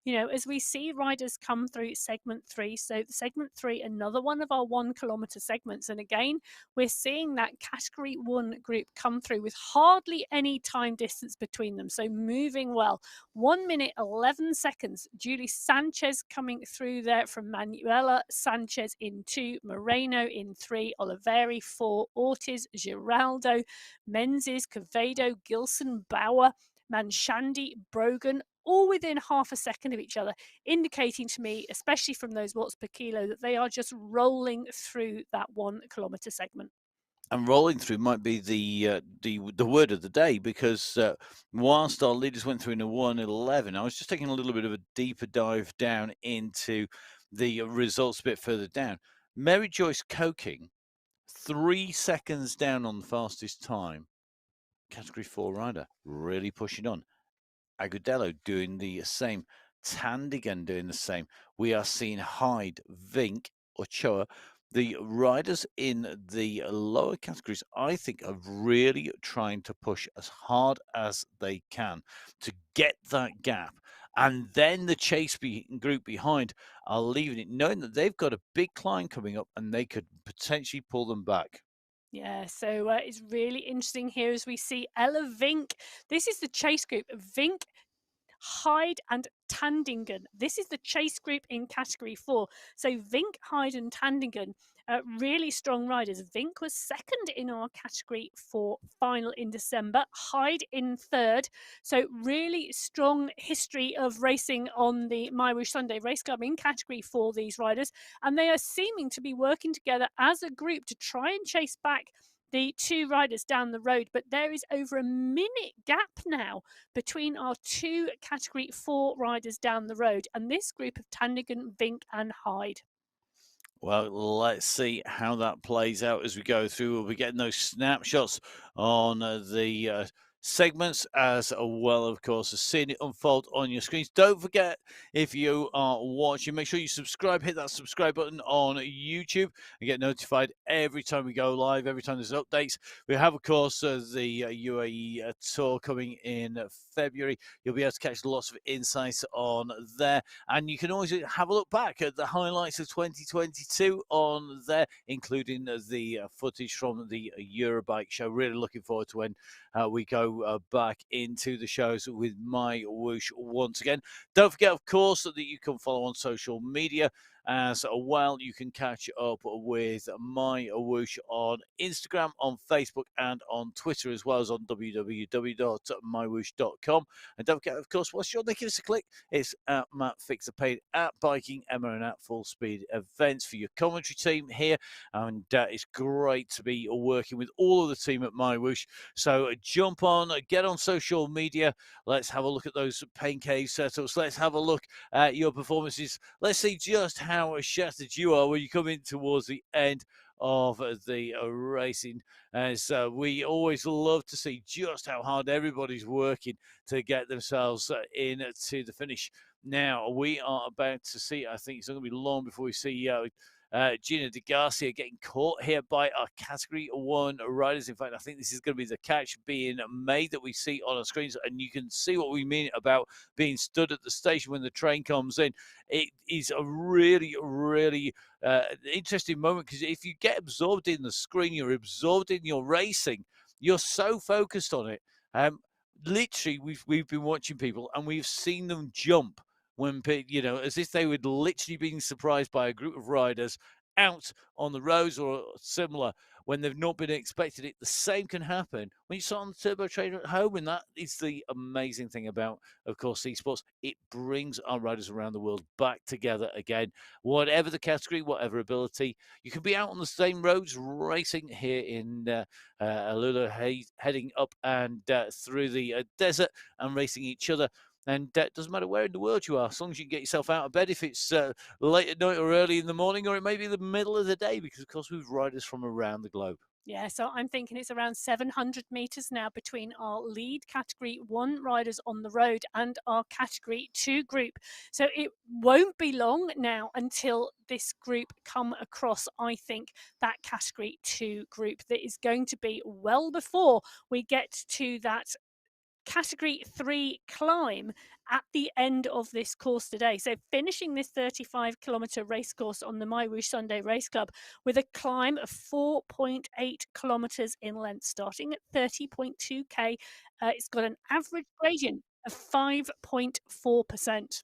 as we see riders come through segment 3. So, segment 3, another one of our 1 kilometer segments. And again, we're seeing that category 1 group come through with hardly any time distance between them. So, moving well. 1 minute, 11 seconds. Julie Sanchez coming through there from Manuela Sanchez in 2, Moreno in 3, Oliveri 4, Ortiz, Giraldo, Menzies, Quevedo, Gilson, Bauer, Manshandi, Brogan, all within half a second of each other, indicating to me, especially from those watts per kilo, that they are just rolling through that 1 kilometer segment. And rolling through might be the word of the day because whilst our leaders went through in a 1:11, I was just taking a little bit of a deeper dive down into the results a bit further down. Mary Joyce Coking, 3 seconds down on the fastest time. Category 4 rider, really pushing on. Agudelo doing the same. Tandigan doing the same. We are seeing Hyde, Vink, Ochoa. The riders in the lower categories, I think, are really trying to push as hard as they can to get that gap. And then the chase group behind are leaving it, knowing that they've got a big climb coming up and they could potentially pull them back. Yeah, so it's really interesting here as we see Ella Vink. This is the chase group. Vink, Hyde and Tandingen. This is the chase group in category 4. So Vink, Hyde and Tandingen, really strong riders. Vink was second in our category 4 final in December. Hyde in third. So really strong history of racing on the MyWhoosh Sunday race club in category 4, these riders. And they are seeming to be working together as a group to try and chase back the 2 riders down the road, but there is over a minute gap now between our 2 category 4 riders down the road and this group of Tandigan, Vink and Hyde. Well, let's see how that plays out as we go through. We'll be getting those snapshots on the segments as well, of course, as seeing it unfold on your screens. Don't forget, if you are watching, make sure you subscribe, hit that subscribe button on YouTube and get notified every time we go live, every time there's updates. We have, of course, the UAE tour coming in February. You'll be able to catch lots of insights on there. And you can always have a look back at the highlights of 2022 on there, including the footage from the Eurobike show. Really looking forward to when we go back into the shows with MyWhoosh once again. Don't forget, of course, that you can follow on social media as well. You can catch up with MyWhoosh on Instagram, on Facebook, and on Twitter, as well as on www.mywhoosh.com. And don't forget, of course, what's your name? Give us a click. It's at Matt Fixer Paid, at Biking Emma, and at Full Speed Events for your commentary team here. And it's great to be working with all of the team at MyWhoosh. So jump on, get on social media. Let's have a look at those pain cave setups. Let's have a look at your performances. Let's see just how shattered you are when you come in towards the end of the racing, as we always love to see just how hard everybody's working to get themselves into the finish. Now we are about to see, I think it's not going to be long before we see Gina De Garcia getting caught here by our Category 1 riders. In fact, I think this is going to be the catch being made that we see on our screens, and you can see what we mean about being stood at the station when the train comes in. It is a really, really interesting moment, because if you get absorbed in the screen, you're absorbed in your racing. You're so focused on it. Literally, we've been watching people, and we've seen them jump when, as if they would literally been surprised by a group of riders out on the roads or similar when they've not been expected it. The same can happen when you start on the turbo trainer at home, and that is the amazing thing about, of course, esports. It brings our riders around the world back together again. Whatever the category, whatever ability, you can be out on the same roads racing here in Alula, heading up and through the desert and racing each other. And it doesn't matter where in the world you are, as long as you can get yourself out of bed, if it's late at night or early in the morning, or it may be the middle of the day, because, of course, we've riders from around the globe. Yeah, so I'm thinking it's around 700 metres now between our lead Category 1 riders on the road and our Category 2 group. So it won't be long now until this group come across, I think, that Category 2 group. That is going to be well before we get to that Category 3 climb at the end of this course today. So finishing this 35-kilometre race course on the MyWhoosh Sunday Race Club with a climb of 4.8 kilometres in length, starting at 30.2k. It's got an average gradient of 5.4%.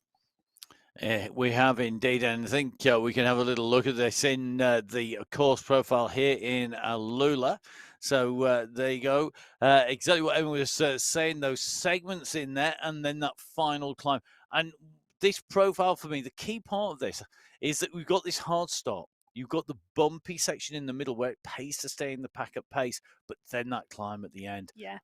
We have indeed, and I think we can have a little look at this in the course profile here in Alula. So there you go. Exactly what Evan was saying, those segments in there, and then that final climb. And this profile, for me, the key part of this is that we've got this hard stop. You've got the bumpy section in the middle where it pays to stay in the pack at pace, but then that climb at the end. Yeah.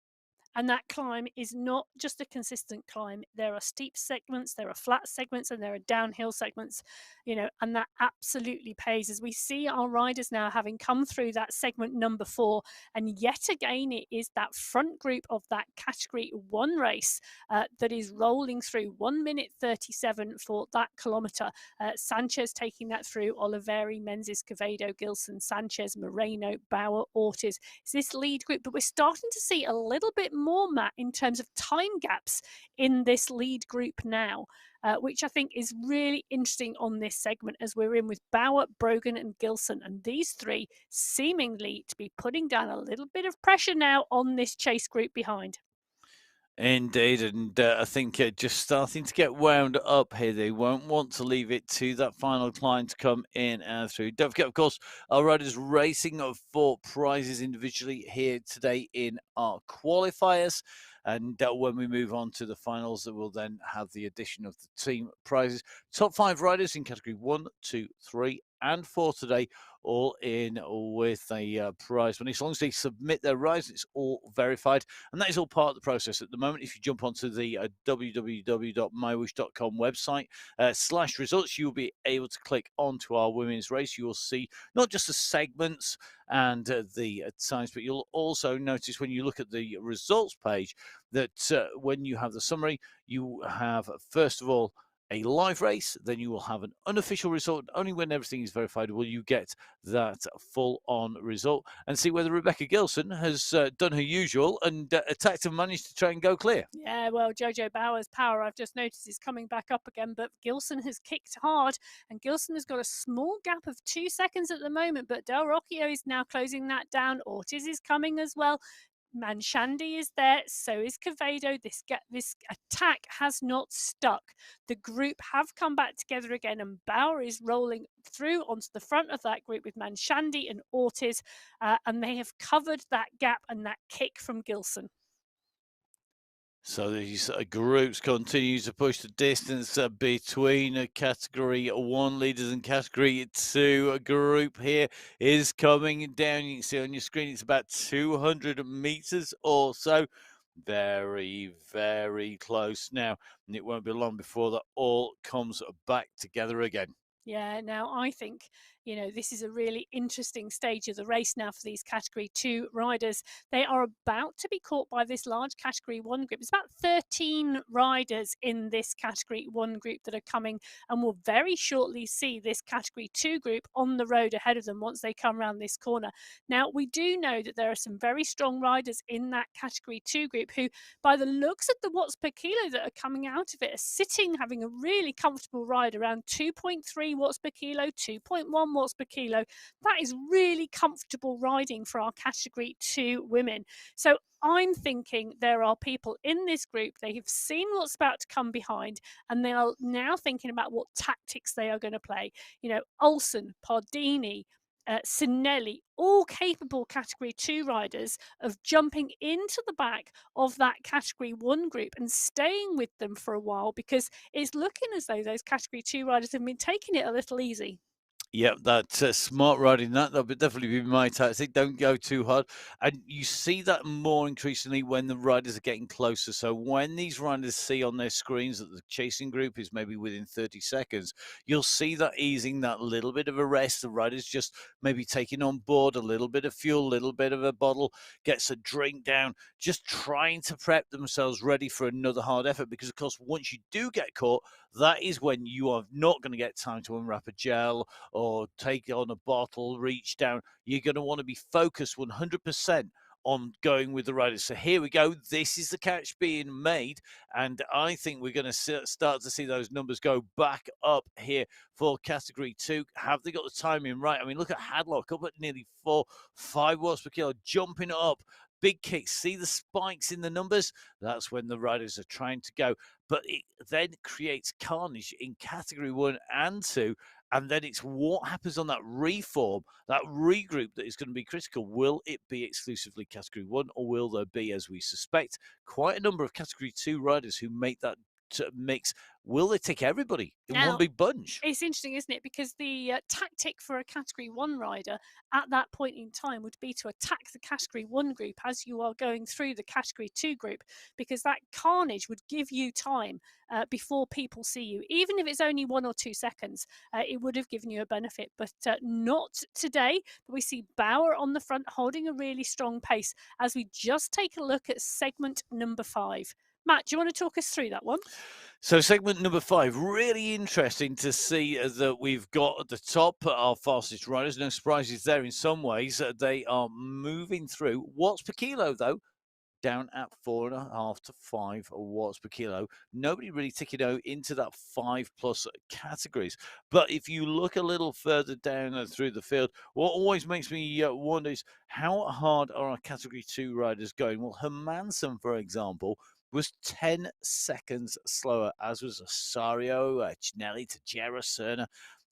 And that climb is not just a consistent climb. There are steep segments, there are flat segments, and there are downhill segments, and that absolutely pays as we see our riders now having come through that segment number 4. And yet again, it is that front group of that Category 1 race that is rolling through 1 minute 37 for that kilometre. Sanchez taking that through, Oliveri, Menzies, Quevedo, Gilson, Sanchez, Moreno, Bauer, Ortiz. It's this lead group, but we're starting to see a little bit more, Matt, in terms of time gaps in this lead group now, which I think is really interesting on this segment as we're in with Bauer, Brogan and Gilson, and these three seemingly to be putting down a little bit of pressure now on this chase group behind. Indeed, and I think just starting to get wound up here. They won't want to leave it to that final climb to come in and through. Don't forget, of course, our riders racing for prizes individually here today in our qualifiers. And when we move on to the finals, that will then have the addition of the team prizes. Top 5 riders in category 1, 2, 3, and 4 today, all in with a prize money. As long as they submit their rides, it's all verified. And that is all part of the process. At the moment, if you jump onto the www.mywhoosh.com website /results, you'll be able to click onto our women's race. You will see not just the segments and the times, but you'll also notice when you look at the results page that when you have the summary, you have, first of all, a live race, then you will have an unofficial result. Only when everything is verified will you get that full-on result and see whether Rebecca Gilson has done her usual and attacked and managed to try and go clear. Yeah, well, Jojo Bauer's power, I've just noticed, is coming back up again, but Gilson has kicked hard, and Gilson has got a small gap of 2 seconds at the moment, but Del Rocchio is now closing that down. Ortiz is coming as well. Manshandi is there, so is Quevedo. This attack has not stuck. The group have come back together again, and Bauer is rolling through onto the front of that group with Manshandi and Ortiz, and they have covered that gap and that kick from Gilson. So these groups continue to push the distance between category 1 leaders and category 2. A group here is coming down. You can see on your screen it's about 200 meters or so. Very, very close now. And it won't be long before that all comes back together again. Yeah, now I think, this is a really interesting stage of the race now for these Category 2 riders. They are about to be caught by this large Category 1 group. It's about 13 riders in this Category 1 group that are coming, and we'll very shortly see this Category 2 group on the road ahead of them once they come around this corner. Now, we do know that there are some very strong riders in that Category 2 group who, by the looks of the watts per kilo that are coming out of it, are sitting, having a really comfortable ride around 2.3 watts per kilo, 2.1 watts per kilo. That is really comfortable riding for our category 2 women. So I'm thinking there are people in this group, they have seen what's about to come behind, and they are now thinking about what tactics they are going to play. Olsen, Pardini, Sinelli, all capable category 2 riders of jumping into the back of that category 1 group and staying with them for a while, because it's looking as though those category 2 riders have been taking it a little easy. Yeah, that's smart riding. That would definitely be my tactic. Don't go too hard, and you see that more increasingly when the riders are getting closer. So when these riders see on their screens that the chasing group is maybe within 30 seconds, you'll see that easing that little bit of a rest. The riders just maybe taking on board a little bit of fuel, a little bit of a bottle, gets a drink down, just trying to prep themselves ready for another hard effort. Because of course, once you do get caught, that is when you are not going to get time to unwrap a gel or take on a bottle, reach down. You're going to want to be focused 100% on going with the riders. So here we go. This is the catch being made. And I think we're going to start to see those numbers go back up here for category 2. Have they got the timing right? I mean, look at Hadlock up at nearly 5 watts per kilo, jumping up. Big kicks. See the spikes in the numbers? That's when the riders are trying to go. But it then creates carnage in category 1 and 2. And then it's what happens on that reform, that regroup, that is going to be critical. Will it be exclusively category 1, or will there be, as we suspect, quite a number of category 2 riders who make that mix? Will they take everybody in one Now, big bunch? it's interesting, isn't it? Because the tactic for a category 1 rider at that point in time would be to attack the category 1 group as you are going through the category 2 group, because that carnage would give you time before people see you. Even if it's only 1 or 2 seconds, it would have given you a benefit, but not today. We see Bauer on the front holding a really strong pace as we just take a look at segment number 5. Matt, do you want to talk us through that one? So segment number 5, really interesting to see that we've got at the top our fastest riders. No surprises there in some ways. They are moving through. Watts per kilo, though, down at 4.5 to 5 watts per kilo. Nobody really ticking out into that 5+ categories. But if you look a little further down through the field, what always makes me wonder is how hard are our category 2 riders going? Well, Hermansen, for example, was 10 seconds slower, as was Osario, Cinelli, Tejera, Cerna.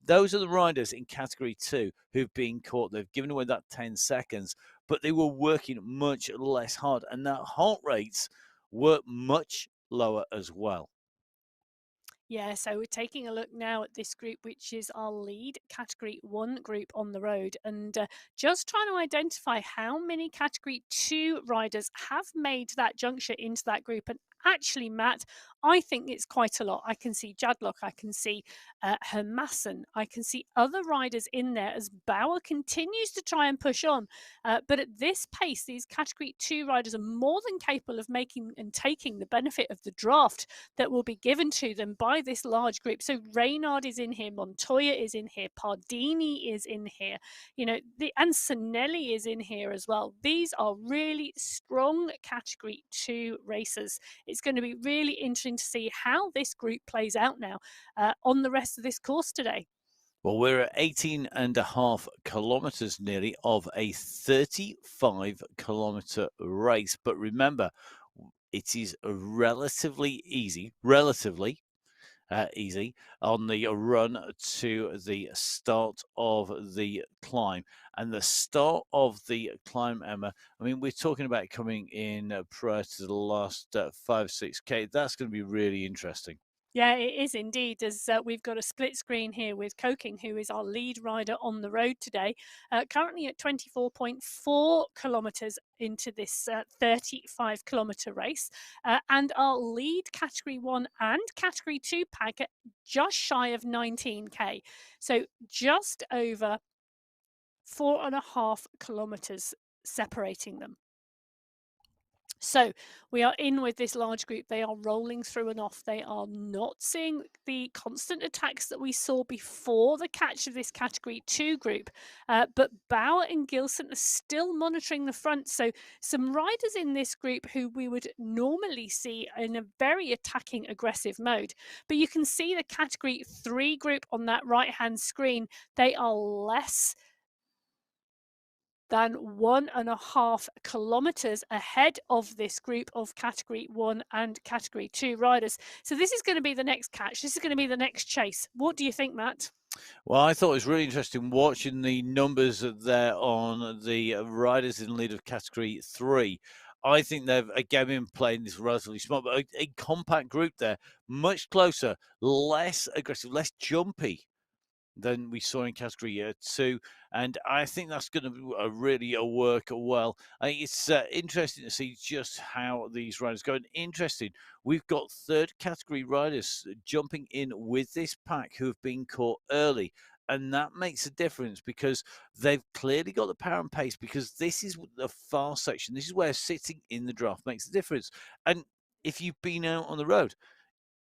Those are the riders in category 2 who've been caught. They've given away that 10 seconds, but they were working much less hard, and their heart rates were much lower as well. Yeah, so we're taking a look now at this group, which is our lead category 1 group on the road, and just trying to identify how many category 2 riders have made that juncture into that group. And actually, Matt, I think it's quite a lot. I can see Jadlock, I can see Hermassen, I can see other riders in there as Bauer continues to try and push on. But at this pace, these category 2 riders are more than capable of making and taking the benefit of the draft that will be given to them by this large group. So Reynard is in here, Montoya is in here, Pardini is in here, and Sinelli is in here as well. These are really strong category 2 racers. It's going to be really interesting to see how this group plays out now on the rest of this course today. Well, we're at 18.5 kilometers nearly of a 35-kilometer race. But remember, it is relatively easy on the run to the start of the climb. And the start of the climb, Emma, I mean, we're talking about coming in prior to the last 5-6K. That's going to be really interesting. Yeah, it is indeed. As we've got a split screen here with Koking, who is our lead rider on the road today, currently at 24.4 kilometres into this 35-kilometre race, and our lead Category 1 and Category 2 pack at just shy of 19k. So just over 4.5 kilometres separating them. So we are in with this large group. They are rolling through and off. They are not seeing the constant attacks that we saw before the catch of this category 2 group. But Bauer and Gilson are still monitoring the front. So some riders in this group who we would normally see in a very attacking, aggressive mode. But you can see the category 3 group on that right-hand screen. They are less than 1.5 kilometers ahead of this group of category 1 and category 2 riders. So this is going to be the next catch. This is going to be the next chase. What do you think, Matt? Well, I thought it was really interesting watching the numbers there on the riders in lead of category 3. I think they've again been playing this relatively smart, but a compact group there, much closer, less aggressive, less jumpy than we saw in category 2, and I think that's going to really work well. I think it's interesting to see just how these riders go. And interesting, we've got third category riders jumping in with this pack who have been caught early. And that makes a difference because they've clearly got the power and pace, because this is the fast section. This is where sitting in the draft makes a difference. And if you've been out on the road,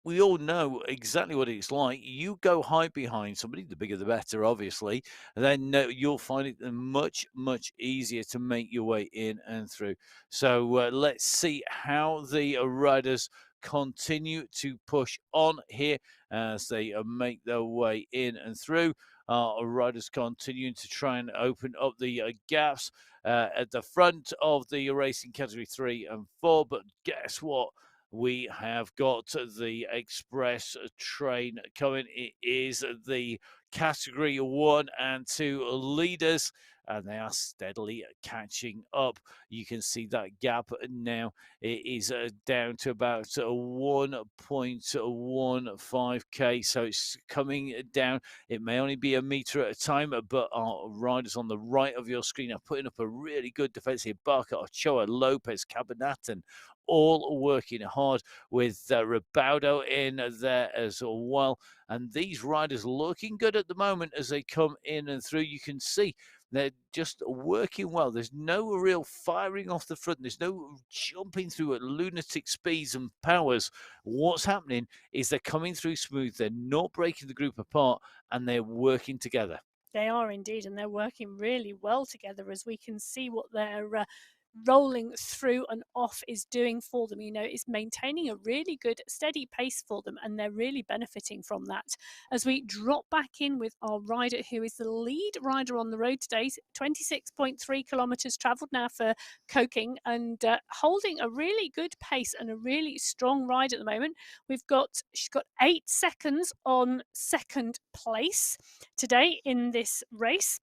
we all know exactly what it's like. You go hide behind somebody, the bigger the better, obviously. Then you'll find it much, much easier to make your way in and through. So let's see how the riders continue to push on here as they make their way in and through. Riders continuing to try and open up the gaps at the front of the racing category 3 and 4. But guess what? We have got the express train coming. It is the category 1 and 2 leaders, and they are steadily catching up. You can see that gap now. It is down to about 1.15k, so it's coming down. It may only be a meter at a time, but our riders on the right of your screen are putting up a really good defense here. Barker, Ochoa, Lopez, Cabanatan, all working hard with Ribaudo in there as well. And these riders looking good at the moment as they come in and through. You can see they're just working well. There's no real firing off the front. There's no jumping through at lunatic speeds and powers. What's happening is they're coming through smooth. They're not breaking the group apart, and they're working together. They are indeed, and they're working really well together, as we can see what they're rolling through and off is doing for them. You know, it's maintaining a really good steady pace for them, and they're really benefiting from that. As we drop back in with our rider who is the lead rider on the road today, 26.3 kilometers traveled now for Koking, and holding a really good pace and a really strong ride at the moment. She's got 8 seconds on second place today in this race.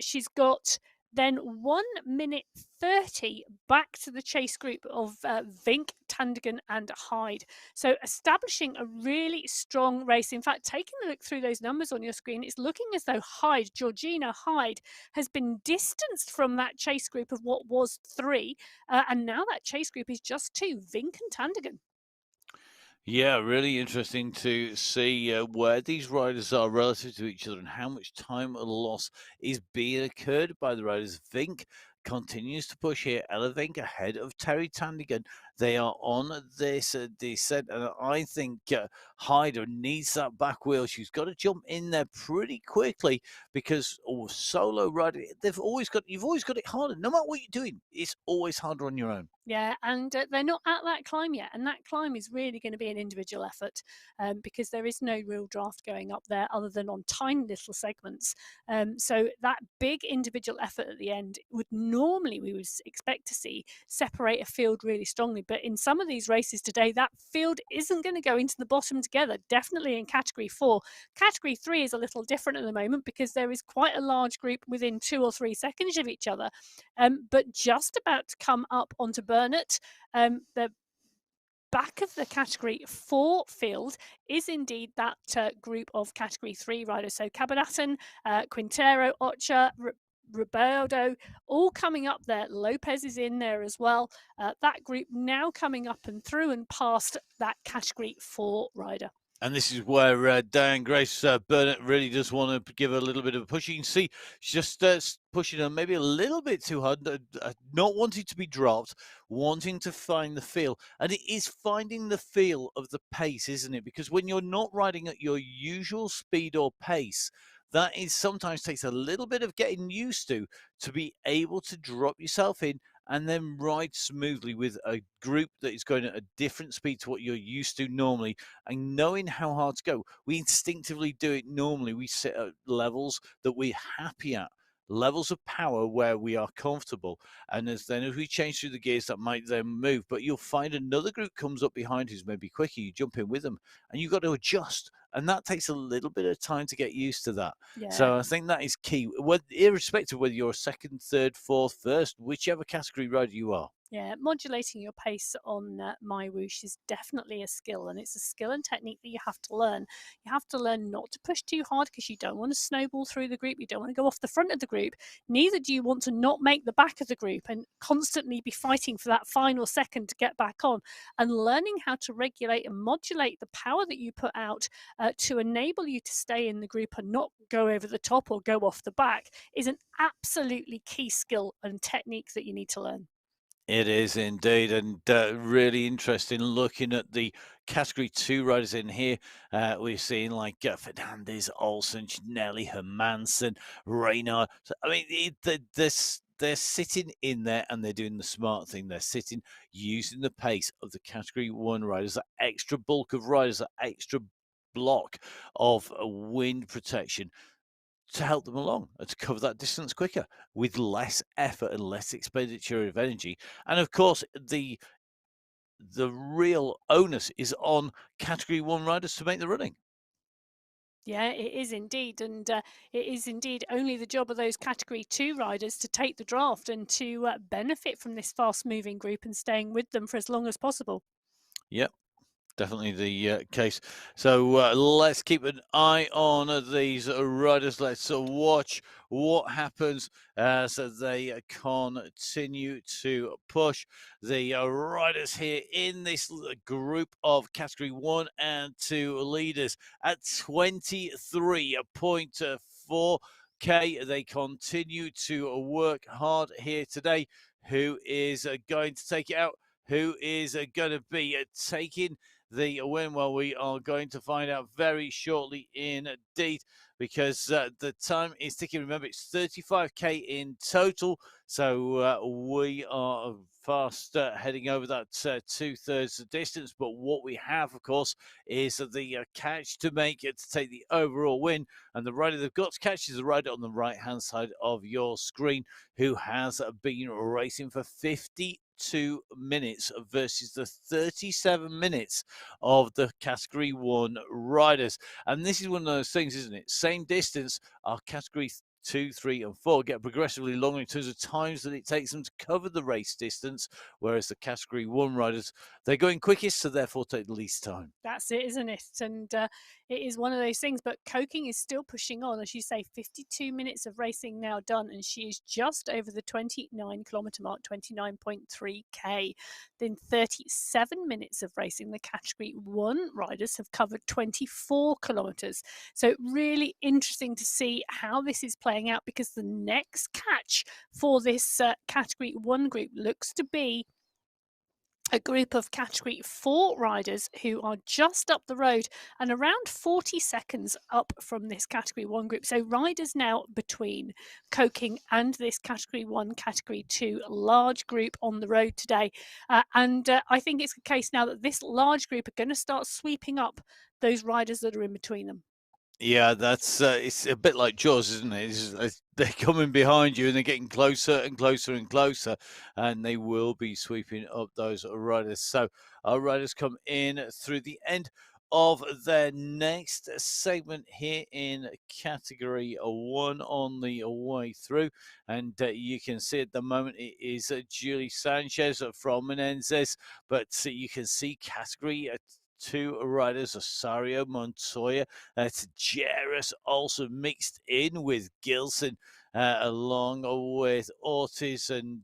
She's got then 1 minute 30 back to the chase group of Vink, Tandigan and Hyde. So establishing a really strong race. In fact, taking a look through those numbers on your screen, it's looking as though Georgina Hyde, has been distanced from that chase group of what was 3. And now that chase group is just 2, Vink and Tandigan. Yeah, really interesting to see where these riders are relative to each other and how much time loss is being occurred by the riders. Vink continues to push here. Ella Vink ahead of Terry Tandigan. They are on this descent, and I think Hyder needs that back wheel. She's got to jump in there pretty quickly because solo riding, you've always got it harder. No matter what you're doing, it's always harder on your own. Yeah, and they're not at that climb yet, and that climb is really going to be an individual effort because there is no real draft going up there other than on tiny little segments. So that big individual effort at the end we would expect to see separate a field really strongly. But in some of these races today, that field isn't going to go into the bottom together, definitely in category 4. Category 3 is a little different at the moment because there is quite a large group within 2 or 3 seconds of each other, but just about to come up onto Burnett. The back of the category 4 field is indeed that group of category 3 riders. So Cabanatan, Quintero, Ocha, Roberto, all coming up there. Lopez is in there as well. That group now coming up and through and past that category 4 rider. And this is where Diane Grace Burnett really does want to give a little bit of a push. You can see she's just pushing her maybe a little bit too hard, not wanting to be dropped, wanting to find the feel. And it is finding the feel of the pace, isn't it? Because when you're not riding at your usual speed or pace, that is sometimes takes a little bit of getting used to be able to drop yourself in and then ride smoothly with a group that is going at a different speed to what you're used to normally, and knowing how hard to go. We instinctively do it normally. We sit at levels that we're happy at, levels of power where we are comfortable. And as we change through the gears, that might then move. But you'll find another group comes up behind who's maybe quicker. You jump in with them and you've got to adjust. And that takes a little bit of time to get used to that. Yeah. So I think that is key, irrespective of whether you're second, third, fourth, first, whichever category rider you are. Yeah, modulating your pace on MyWhoosh is definitely a skill, and it's a skill and technique that you have to learn. You have to learn not to push too hard because you don't want to snowball through the group. You don't want to go off the front of the group. Neither do you want to not make the back of the group and constantly be fighting for that final second to get back on. And learning how to regulate and modulate the power that you put out to enable you to stay in the group and not go over the top or go off the back is an absolutely key skill and technique that you need to learn. It is indeed, and really interesting looking at the category two riders in here. We're seeing like Fernandez, Olsen, Nelly, Hermansen, Reynard. So, I mean, they're sitting in there and they're doing the smart thing. They're sitting using the pace of the category one riders, that extra bulk of riders, that extra block of wind protection to help them along and to cover that distance quicker with less effort and less expenditure of energy. And of course, the real onus is on category one riders to make the running. Yeah, it is indeed. And it is indeed only the job of those category two riders to take the draft and to benefit from this fast moving group and staying with them for as long as possible. Yep. Definitely the case. So let's keep an eye on these riders. Let's watch what happens as they continue to push the riders here in this group of category one and two leaders at 23.4K. They continue to work hard here today. Who is going to take it out? Who is going to be taking the win? Well, we are going to find out very shortly indeed, because the time is ticking. Remember, it's 35K in total. So we are fast heading over that 2/3 distance. But what we have, of course, is the catch to make it to take the overall win. And the rider they've got to catch is the rider on the right hand side of your screen, who has been racing for 52 minutes versus the 37 minutes of the category one riders. And this is one of those things, isn't it? Same distance, our category two, three, and four get progressively longer in terms of times that it takes them to cover the race distance, whereas the category one riders, they're going quickest, so therefore take the least time. That's it, isn't it? And it is one of those things. But Coking is still pushing on, as you say. 52 minutes of racing now done, and she is just over the 29-kilometre mark, 29.3K. Then 37 minutes of racing. The Category One riders have covered 24 kilometres. So really interesting to see how this is playing out, because the next catch for this Category One group looks to be a group of category four riders who are just up the road and around 40 seconds up from this category one group. So riders now between Coking and this category one, category two large group on the road today. And I think it's a case now that this large group are going to start sweeping up those riders that are in between them. Yeah, that's it's a bit like Jaws, isn't it? They're coming behind you and they're getting closer and closer and closer, and they will be sweeping up those riders. So our riders come in through the end of their next segment here in category one on the way through, and you can see at the moment it is Julie Sanchez from Menendez, but you can see category two riders, Osario Montoya, Jairus also mixed in with Gilson, along with Ortiz and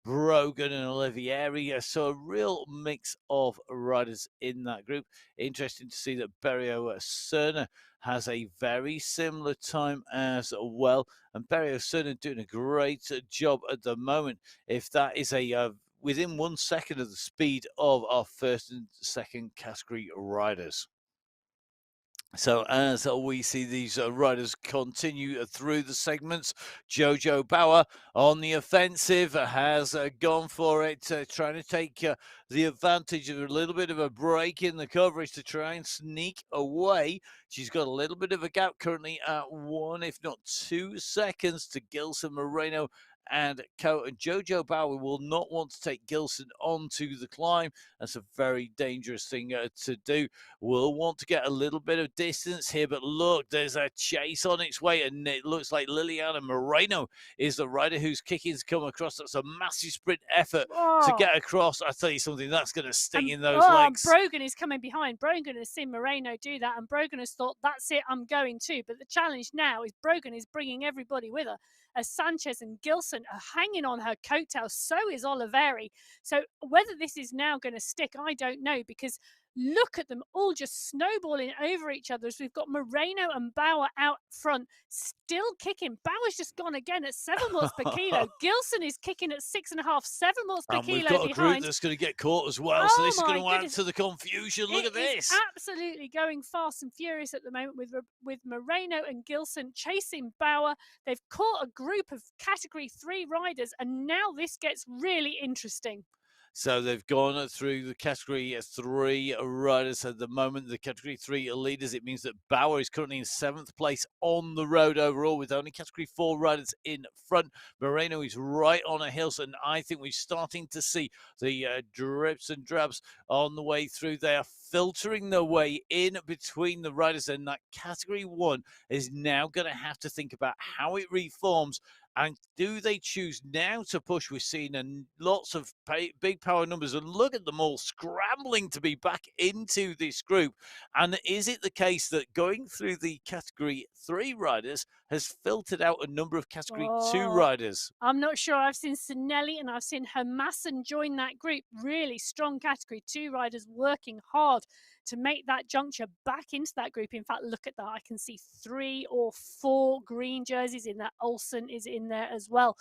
Brogan and Olivieri. So a real mix of riders in that group. Interesting to see that Berio Cerna has a very similar time as well. And Berio Cerna doing a great job at the moment. If that is a within 1 second of the speed of our first and second category riders. So as we see these riders continue through the segments, Jojo Bauer on the offensive has gone for it, trying to take the advantage of a little bit of a break in the coverage to try and sneak away. She's got a little bit of a gap currently at 1, if not 2 seconds to Gilson Moreno and Co. And Jojo Bauer will not want to take Gilson onto the climb. That's a very dangerous thing to do. Will want to get a little bit of distance here, but look, there's a chase on its way, and it looks like Liliana Moreno is the rider who's kicking to come across. That's a massive sprint effort to get across. I tell you something, that's going to sting in those legs. Brogan is coming behind. Brogan has seen Moreno do that, and Brogan has thought, that's it, I'm going too. But the challenge now is Brogan is bringing everybody with her. As Sanchez and Gilson are hanging on her coattails, so is Oliveri. So whether this is now going to stick, I don't know, because look at them all just snowballing over each other as we've got Moreno and Bauer out front, still kicking. Bauer's just gone again at 7 watts per kilo. Gilson is kicking at 6.5, 7 watts per kilo. We've got a behind. group that's going to get caught as well, so this is going to add to the confusion. Look at this. Absolutely going fast and furious at the moment with Moreno and Gilson chasing Bauer. They've caught a group of Category 3 riders, and now this gets really interesting. So they've gone through the Category 3 riders at the moment, the Category 3 leaders. It means that Bauer is currently in 7th place on the road overall, with only Category 4 riders in front. Moreno is right on a hill, and I think we're starting to see the drips and drabs on the way through. They are filtering their way in between the riders, and that Category 1 is now going to have to think about how it reforms. And do they choose now to push? We're seeing lots of big power numbers, and look at them all scrambling to be back into this group. And is it the case that going through the Category 3 riders has filtered out a number of Category 2 riders? I'm not sure. I've seen Sinelli and I've seen Hermassen join that group. Really strong Category 2 riders working hard to make that juncture back into that group. In fact, look at that. I can see 3 or 4 green jerseys in that. Olsen is in there as well.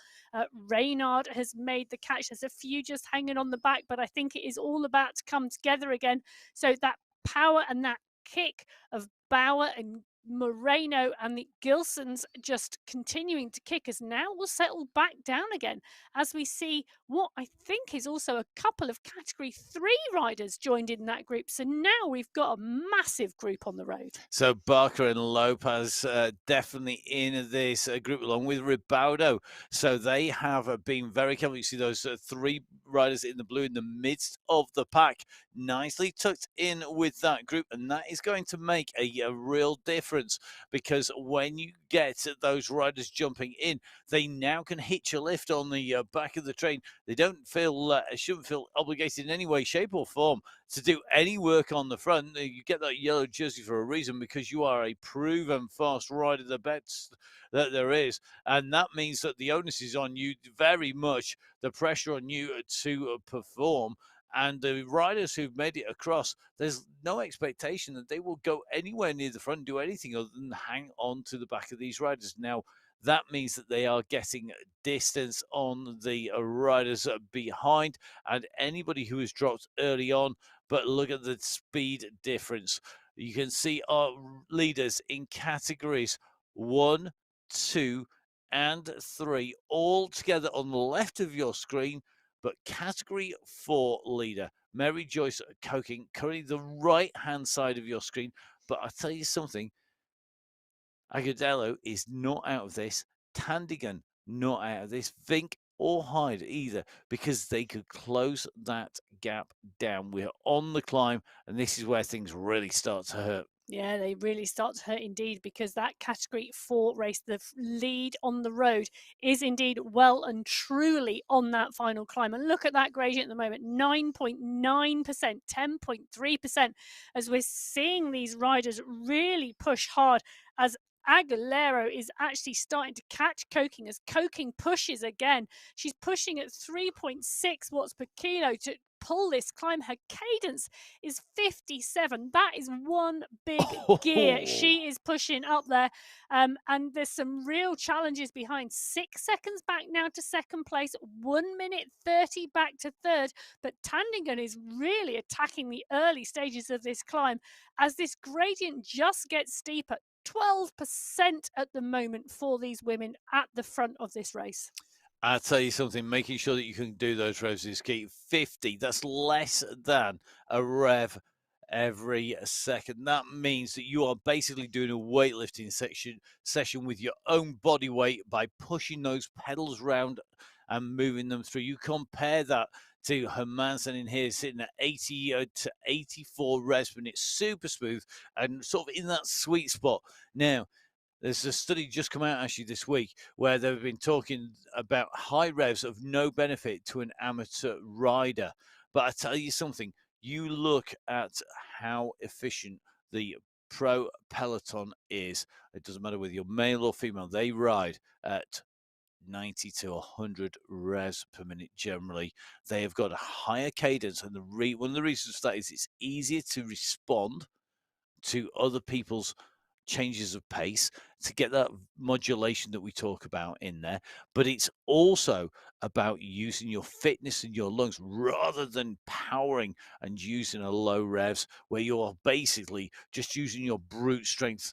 Reynard has made the catch. There's a few just hanging on the back, but I think it is all about to come together again. So that power and that kick of Bauer and Moreno and the Gilsons just continuing to kick us now will settle back down again as we see what I think is also a couple of Category 3 riders joined in that group. So now we've got a massive group on the road. So Barker and Lopez definitely in this group along with Ribaudo. So they have been very careful. You see those 3 riders in the blue in the midst of the pack, nicely tucked in with that group, and that is going to make a real difference, because when you get those riders jumping in, they now can hitch a lift on the back of the train. They don't feel shouldn't feel obligated in any way, shape or form to do any work on the front. You get that yellow jersey for a reason, because you are a proven fast rider, the best that there is, and that means that the onus is on you very much, the pressure on you to perform. And the riders who've made it across, there's no expectation that they will go anywhere near the front, do anything other than hang on to the back of these riders. Now, that means that they are getting distance on the riders behind and anybody who has dropped early on. But look at the speed difference. You can see our leaders in categories 1, 2, and 3 all together on the left of your screen. But Category 4 leader, Mary Joyce Coking, currently the right-hand side of your screen. But I'll tell you something, Agudelo is not out of this. Tandigan, not out of this. Vink or Hyde either, because they could close that gap down. We're on the climb, and this is where things really start to hurt. Yeah, they really start to hurt indeed, because that Category 4 race, the lead on the road, is indeed well and truly on that final climb. And look at that gradient at the moment, 9.9%, 10.3%, as we're seeing these riders really push hard as Aguilera is actually starting to catch Coking as Coking pushes again. She's pushing at 3.6 watts per kilo to pull this climb. Her cadence is 57. That is one big gear. She is pushing up there. And there's some real challenges behind. 6 seconds back now to second place, 1 minute 30 back to third. But Tandingen is really attacking the early stages of this climb as this gradient just gets steeper. 12% at the moment for these women at the front of this race. I'll tell you something, making sure that you can do those revs is key. 50, that's less than a rev every second. That means that you are basically doing a weightlifting session with your own body weight by pushing those pedals round and moving them through. You compare that to Hermansen in here sitting at 80 to 84 revs per minute, super smooth and sort of in that sweet spot. Now, there's a study just come out actually this week where they've been talking about high revs of no benefit to an amateur rider. But I tell you something, you look at how efficient the pro peloton is. It doesn't matter whether you're male or female, they ride at 90 to 100 revs per minute generally. They have got a higher cadence, and one of the reasons for that is it's easier to respond to other people's changes of pace to get that modulation that we talk about in there. But it's also about using your fitness and your lungs rather than powering and using a low revs where you're basically just using your brute strength.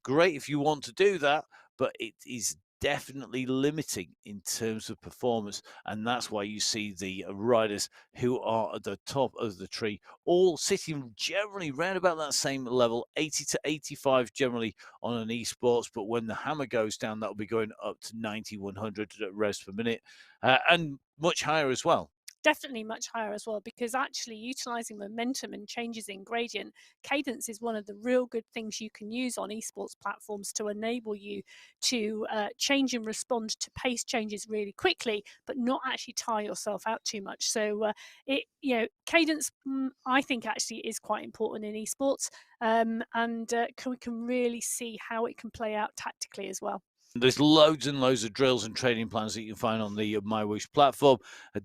Great if you want to do that, but it is definitely limiting in terms of performance. And that's why you see the riders who are at the top of the tree all sitting generally round about that same level, 80 to 85 generally on an esports. But when the hammer goes down, that'll be going up to 90, 100 revs per minute and much higher as well. Definitely much higher as well, because actually utilizing momentum and changes in gradient cadence is one of the real good things you can use on esports platforms to enable you to change and respond to pace changes really quickly, but not actually tire yourself out too much. So cadence, I think, actually is quite important in esports, and we can really see how it can play out tactically as well. There's loads and loads of drills and training plans that you can find on the MyWhoosh platform.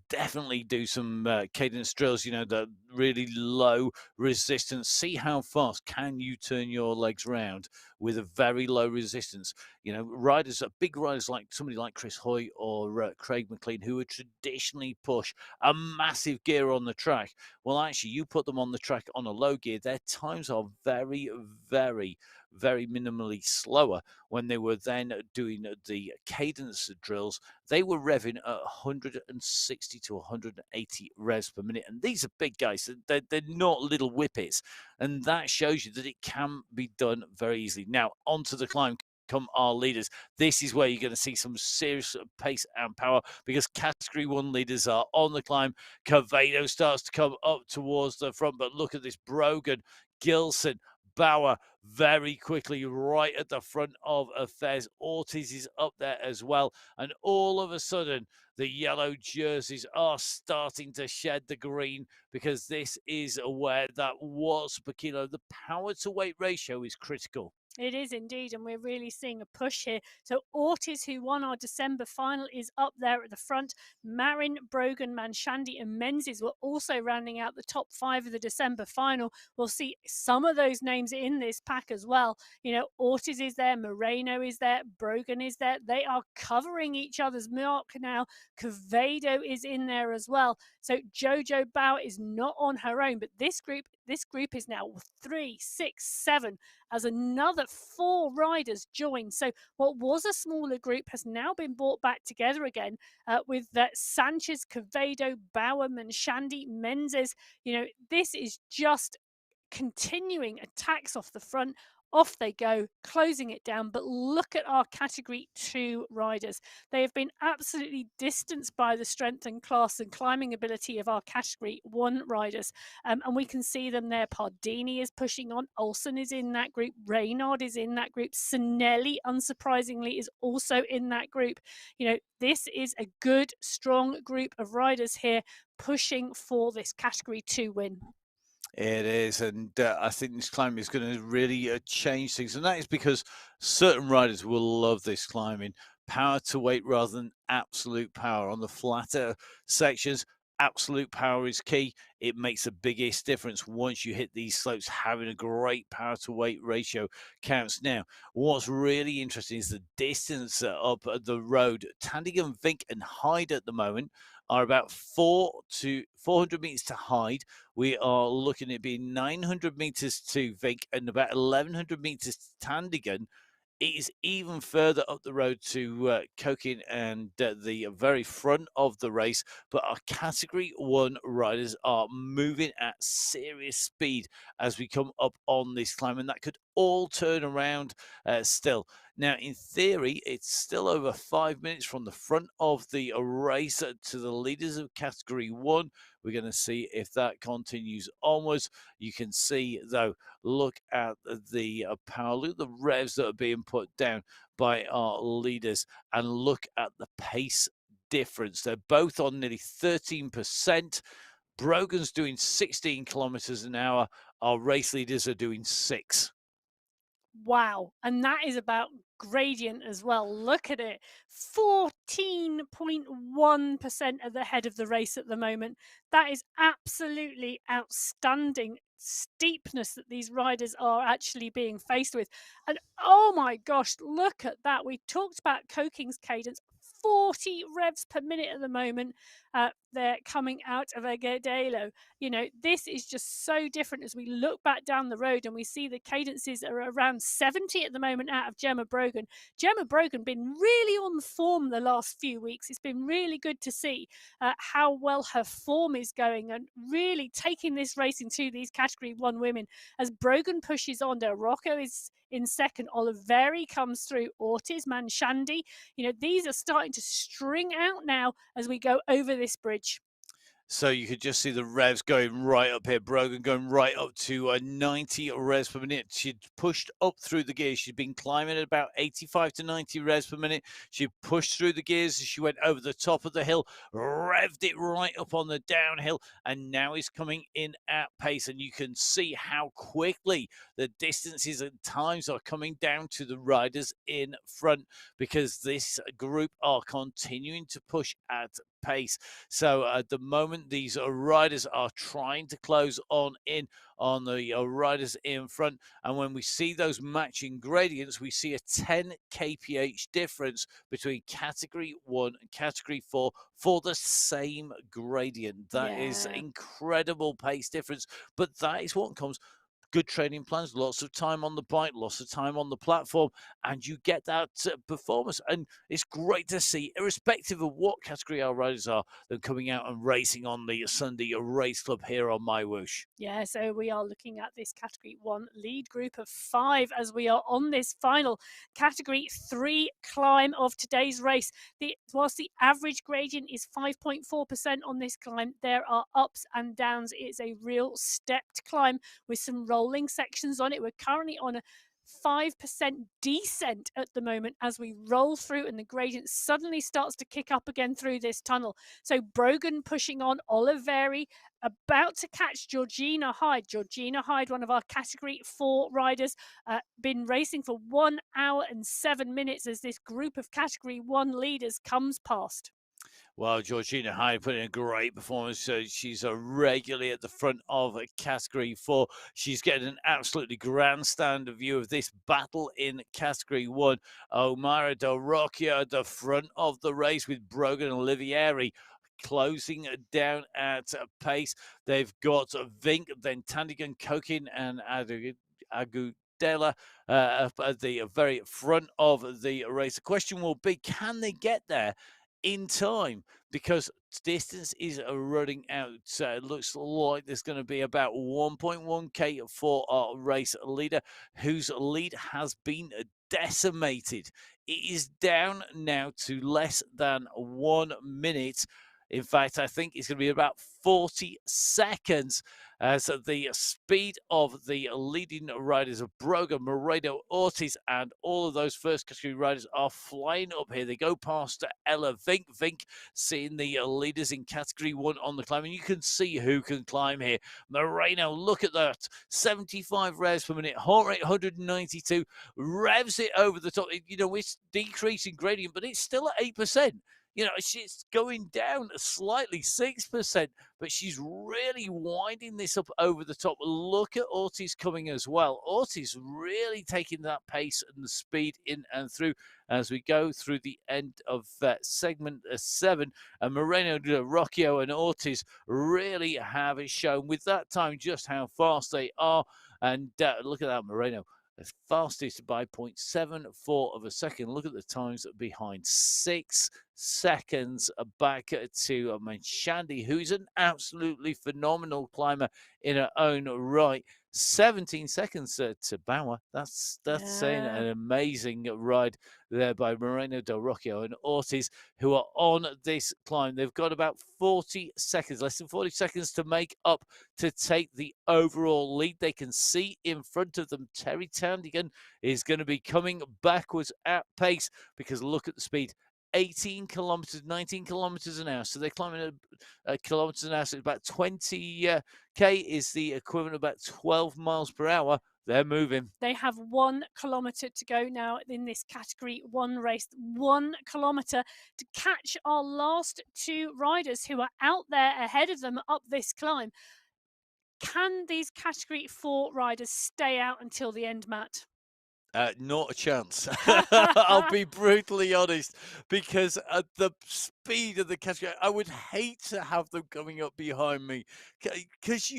Definitely do some cadence drills, the really low resistance. See how fast can you turn your legs round with a very low resistance. Big riders like somebody like Chris Hoy or Craig McLean, who would traditionally push a massive gear on the track. Well, actually, you put them on the track on a low gear, their times are very, very, very minimally slower. When they were then doing the cadence drills, they were revving at 160 to 180 revs per minute. And these are big guys. They're not little whippets. And that shows you that it can be done very easily. Now, onto the climb come our leaders. This is where you're going to see some serious pace and power because Category 1 leaders are on the climb. Quevedo starts to come up towards the front, but look at this. Brogan, Gilson, Bauer very quickly right at the front of affairs. Ortiz is up there as well. And all of a sudden, the yellow jerseys are starting to shed the green because this is where that watts per kilo, the power to weight ratio is critical. It is indeed, and we're really seeing a push here. So Ortiz, who won our December final, is up there at the front. Marin, Brogan, Manshandi and Menzies were also rounding out the top 5 of the December final. We'll see some of those names in this pack as well. Ortiz is there, Moreno is there, Brogan is there. They are covering each other's mark now. Quevedo is in there as well. So Jojo Bauer is not on her own, but this group is now 3, 6, 7 as another 4 riders join. So what was a smaller group has now been brought back together again with Sanchez, Quevedo, Bauer, Manshandi, Menzies. This is just continuing attacks off the front. Off they go, closing it down. But look at our Category 2 riders. They have been absolutely distanced by the strength and class and climbing ability of our Category 1 riders. And we can see them there. Pardini is pushing on. Olsen is in that group. Reynard is in that group. Sinelli, unsurprisingly, is also in that group. This is a good, strong group of riders here pushing for this Category 2 win. It is, and I think this climb is going to really change things, and that is because certain riders will love this climbing. Power to weight rather than absolute power. On the flatter sections, absolute power is key. It makes the biggest difference once you hit these slopes. Having a great power to weight ratio counts. Now, what's really interesting is the distance up the road. Tandigan, Vink, and Hyde at the moment are about 400 meters to Hyde. We are looking at being 900 meters to Vink and about 1100 meters to Tandigan. It is even further up the road to Kokin and the very front of the race. But our Category 1 riders are moving at serious speed as we come up on this climb, and that could all turn around still. Now, in theory, it's still over 5 minutes from the front of the race to the leaders of Category 1. We're going to see if that continues onwards. You can see, though, look at the power, look at the revs that are being put down by our leaders, and look at the pace difference. They're both on nearly 13%. Brogan's doing 16 kilometers an hour. Our race leaders are doing 6. Wow. And that is about gradient as well. Look at it. 14.1% at the head of the race at the moment. That is absolutely outstanding steepness that these riders are actually being faced with. And oh my gosh, look at that. We talked about Koking's cadence. 40 revs per minute at the moment. They're coming out of Agudelo. You know, this is just so different as we look back down the road and we see the cadences are around 70 at the moment out of Gemma Brogan. Gemma Brogan been really on form the last few weeks. It's been really good to see how well her form is going and really taking this race into these Category 1 women. As Brogan pushes on, Rocco is in second. Oliveri comes through. Ortiz, Manshandi. You know, these are starting to string out now as we go over this bridge. So you could just see the revs going right up here. Brogan going right up to 90 revs per minute. She'd pushed up through the gears. She'd been climbing at about 85 to 90 revs per minute. She pushed through the gears as she went over the top of the hill, revved it right up on the downhill, and now is coming in at pace. And you can see how quickly the distances and times are coming down to the riders in front, because this group are continuing to push at pace. So at the moment, these riders are trying to close on in on the riders in front. And when we see those matching gradients, we see a 10 kph difference between Category 1 and Category 4 for the same gradient. That is incredible pace difference. But that is what comes. Good training plans, lots of time on the bike, lots of time on the platform, and you get that performance. And it's great to see, irrespective of what category our riders are, them coming out and racing on the Sunday Race Club here on MyWhoosh. Yeah, so we are looking at this Category 1 lead group of 5 as we are on this final Category 3 climb of today's race. Whilst the average gradient is 5.4% on this climb, there are ups and downs. It's a real stepped climb with some rolling sections on it. We're currently on a 5% descent at the moment as we roll through, and the gradient suddenly starts to kick up again through this tunnel. So Brogan pushing on, Oliveri about to catch Georgina Hyde. Georgina Hyde, one of our Category 4 riders, been racing for 1 hour and 7 minutes as this group of Category 1 leaders comes past. Well, Georgina Hyde put in a great performance. So she's regularly at the front of Category 4. She's getting an absolutely grandstand view of this battle in Category 1. Omara Del Rocchia at the front of the race with Brogan and Olivieri closing down at pace. They've got Vink, then Tandigan, Kokin, and Agudela up at the very front of the race. The question will be, can they get there in time? Because distance is running out. It looks like there's going to be about 1.1k for our race leader, whose lead has been decimated. It is down now to less than 1 minute. In fact, I think it's going to be about 40 seconds as the speed of the leading riders of Brogan, Moreno, Ortiz, and all of those first category riders are flying up here. They go past Ella Vink. Vink seeing the leaders in category 1 on the climb, and you can see who can climb here. Moreno, look at that, 75 revs per minute, heart rate 192, revs it over the top. It's decreasing gradient, but it's still at 8%. She's going down slightly, 6%, but she's really winding this up over the top. Look at Ortiz coming as well. Ortiz really taking that pace and the speed in and through as we go through the end of segment 7. And Moreno, Rocchio, and Ortiz really have shown with that time just how fast they are. And look at that, Moreno. The fastest by 0.74 of a second. Look at the times behind, 6 seconds back to Manshandi, who's an absolutely phenomenal climber in her own right. 17 seconds to Bauer. That's saying an amazing ride there by Moreno, Del Rocchio, and Ortiz, who are on this climb. They've got about 40 seconds, less than 40 seconds to make up to take the overall lead. They can see in front of them Terry Tandigan is going to be coming backwards at pace because look at the speed. 18 kilometers, 19 kilometers an hour. So they're climbing a kilometers an hour. So about 20 K is the equivalent of about 12 miles per hour. They're moving. They have 1 kilometer to go now in this category 1 race. 1 kilometer to catch our last 2 riders who are out there ahead of them up this climb. Can these category 4 riders stay out until the end, Matt? Not a chance. I'll be brutally honest, because at the speed of the category, I would hate to have them coming up behind me, because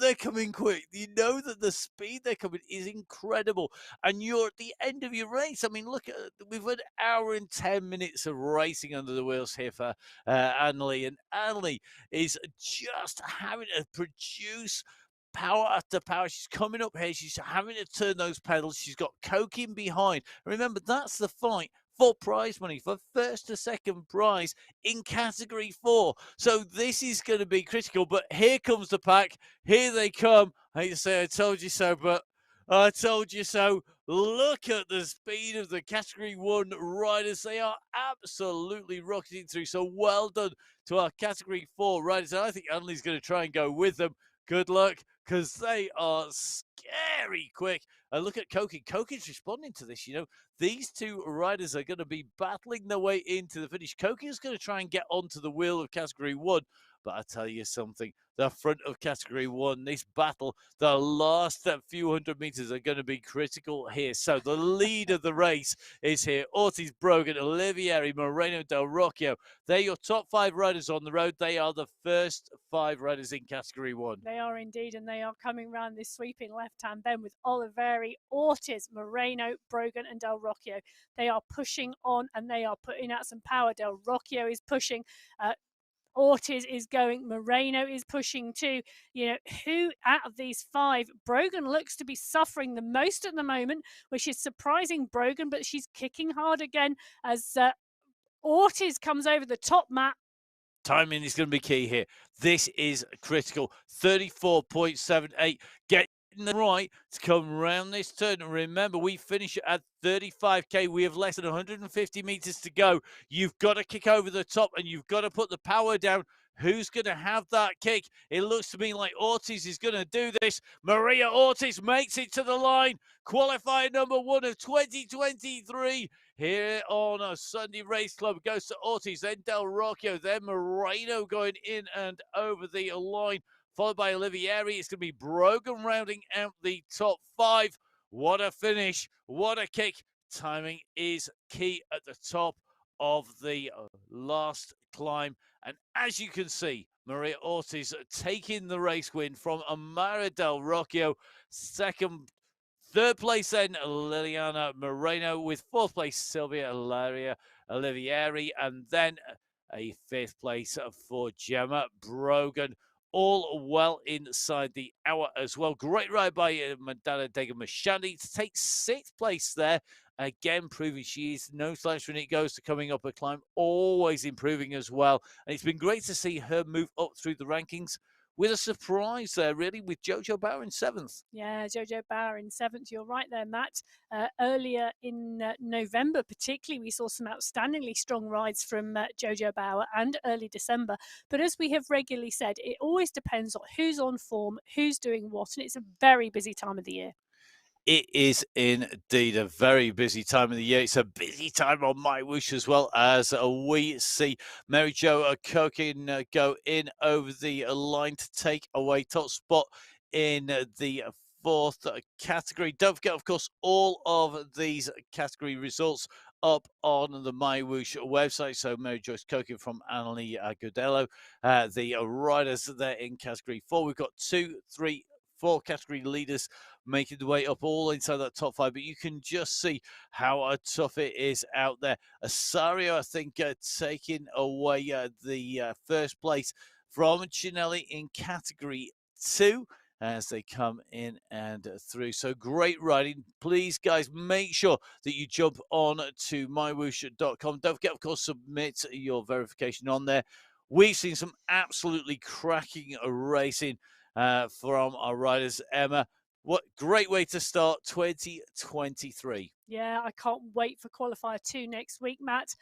they're coming quick. You know that the speed they're coming is incredible, and you're at the end of your race. I mean, look, we've had an hour and 10 minutes of racing under the wheels here for Anneli, and Anneli is just having to produce power after power. She's coming up here. She's having to turn those pedals. She's got Coke in behind. Remember, that's the fight for prize money, for first to second prize in category 4. So this is going to be critical. But here comes the pack. Here they come. I hate to say I told you so, but I told you so. Look at the speed of the category 1 riders. They are absolutely rocketing through. So well done to our category 4 riders. And I think Anneli's going to try and go with them. Good luck, because they are scary quick. Look at Koki. Koki's responding to this. These 2 riders are going to be battling their way into the finish. Koki is going to try and get onto the wheel of category 1. But I tell you something, the front of category 1, this battle, the last few hundred meters are going to be critical here. So the lead of the race is here. Ortiz, Brogan, Olivieri, Moreno, Del Rocchio. They're your top 5 riders on the road. They are the first 5 riders in category 1. They are indeed, and they are coming round this sweeping left-hand bend with Olivieri, Ortiz, Moreno, Brogan, and Del Rocchio. They are pushing on, and they are putting out some power. Del Rocchio is pushing. Ortiz is going, Moreno is pushing too. Who out of these 5? Brogan looks to be suffering the most at the moment, which is surprising Brogan, but she's kicking hard again as Ortiz comes over the top, Matt. Timing is going to be key here. This is critical. 34.78. Get right to come around this turn. And remember, we finish at 35K. We have less than 150 meters to go. You've got to kick over the top, and you've got to put the power down. Who's going to have that kick? It looks to me like Ortiz is going to do this. Maria Ortiz makes it to the line. Qualifier number 1 of 2023 here on a Sunday Race Club goes to Ortiz, then Del Rocchio, then Moreno going in and over the line, followed by Olivieri. It's going to be Brogan rounding out the top 5. What a finish. What a kick. Timing is key at the top of the last climb. And as you can see, Maria Ortiz taking the race win from Amara Del Rocchio. Third place then, Liliana Moreno, with 4th place, Silvia Olivieri, and then a 5th place for Gemma Brogan. All well inside the hour as well. Great ride by Madonna Dega Mashandi to take 6th place there. again proving she is no slouch when it goes to coming up a climb, always improving as well. And it's been great to see her move up through the rankings with a surprise there, really, with Jojo Bauer in 7th. Yeah, Jojo Bauer in 7th. You're right there, Matt. Earlier in November, particularly, we saw some outstandingly strong rides from Jojo Bauer and early December. But as we have regularly said, it always depends on who's on form, who's doing what, and it's a very busy time of the year. It is indeed a very busy time of the year. It's a busy time on MyWhoosh as well, as we see Mary Jo Kokin go in over the line to take away top spot in the 4th category. Don't forget, of course, all of these category results up on the MyWhoosh website. So Mary Joyce Kokin from Annalie Godello, the riders there in category 4. We've got 2, 3, 4 category leaders making the way up all inside that top 5, but you can just see how tough it is out there. Asario, I think, taking away the first place from Cinelli in category 2 as they come in and through. So great riding. Please, guys, make sure that you jump on to mywhoosh.com. Don't forget, of course, submit your verification on there. We've seen some absolutely cracking racing from our riders. Emma, what great way to start 2023. Yeah, I can't wait for Qualifier 2 next week, Matt,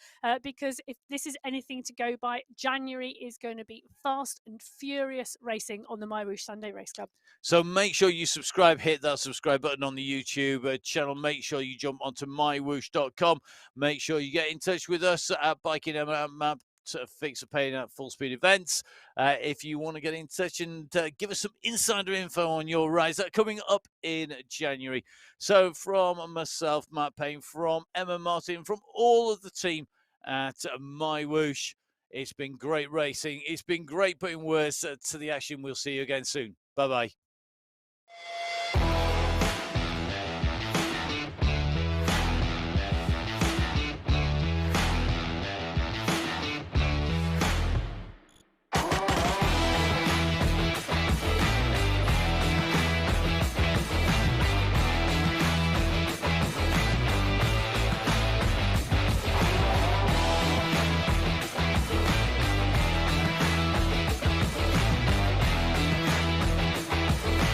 because if this is anything to go by, January is going to be fast and furious racing on the MyWhoosh Sunday Race Club. So make sure you subscribe, hit that subscribe button on the YouTube channel. Make sure you jump onto mywhoosh.com. Make sure you get in touch with us at Biking Emma Map Fix a Paying at Full Speed Events. If you want to get in touch and give us some insider info on your rides that are coming up in January. So from myself, Matt Payne, from Emma Martin, from all of the team at MyWhoosh, it's been great racing. It's been great putting words to the action. We'll see you again soon. Bye-bye.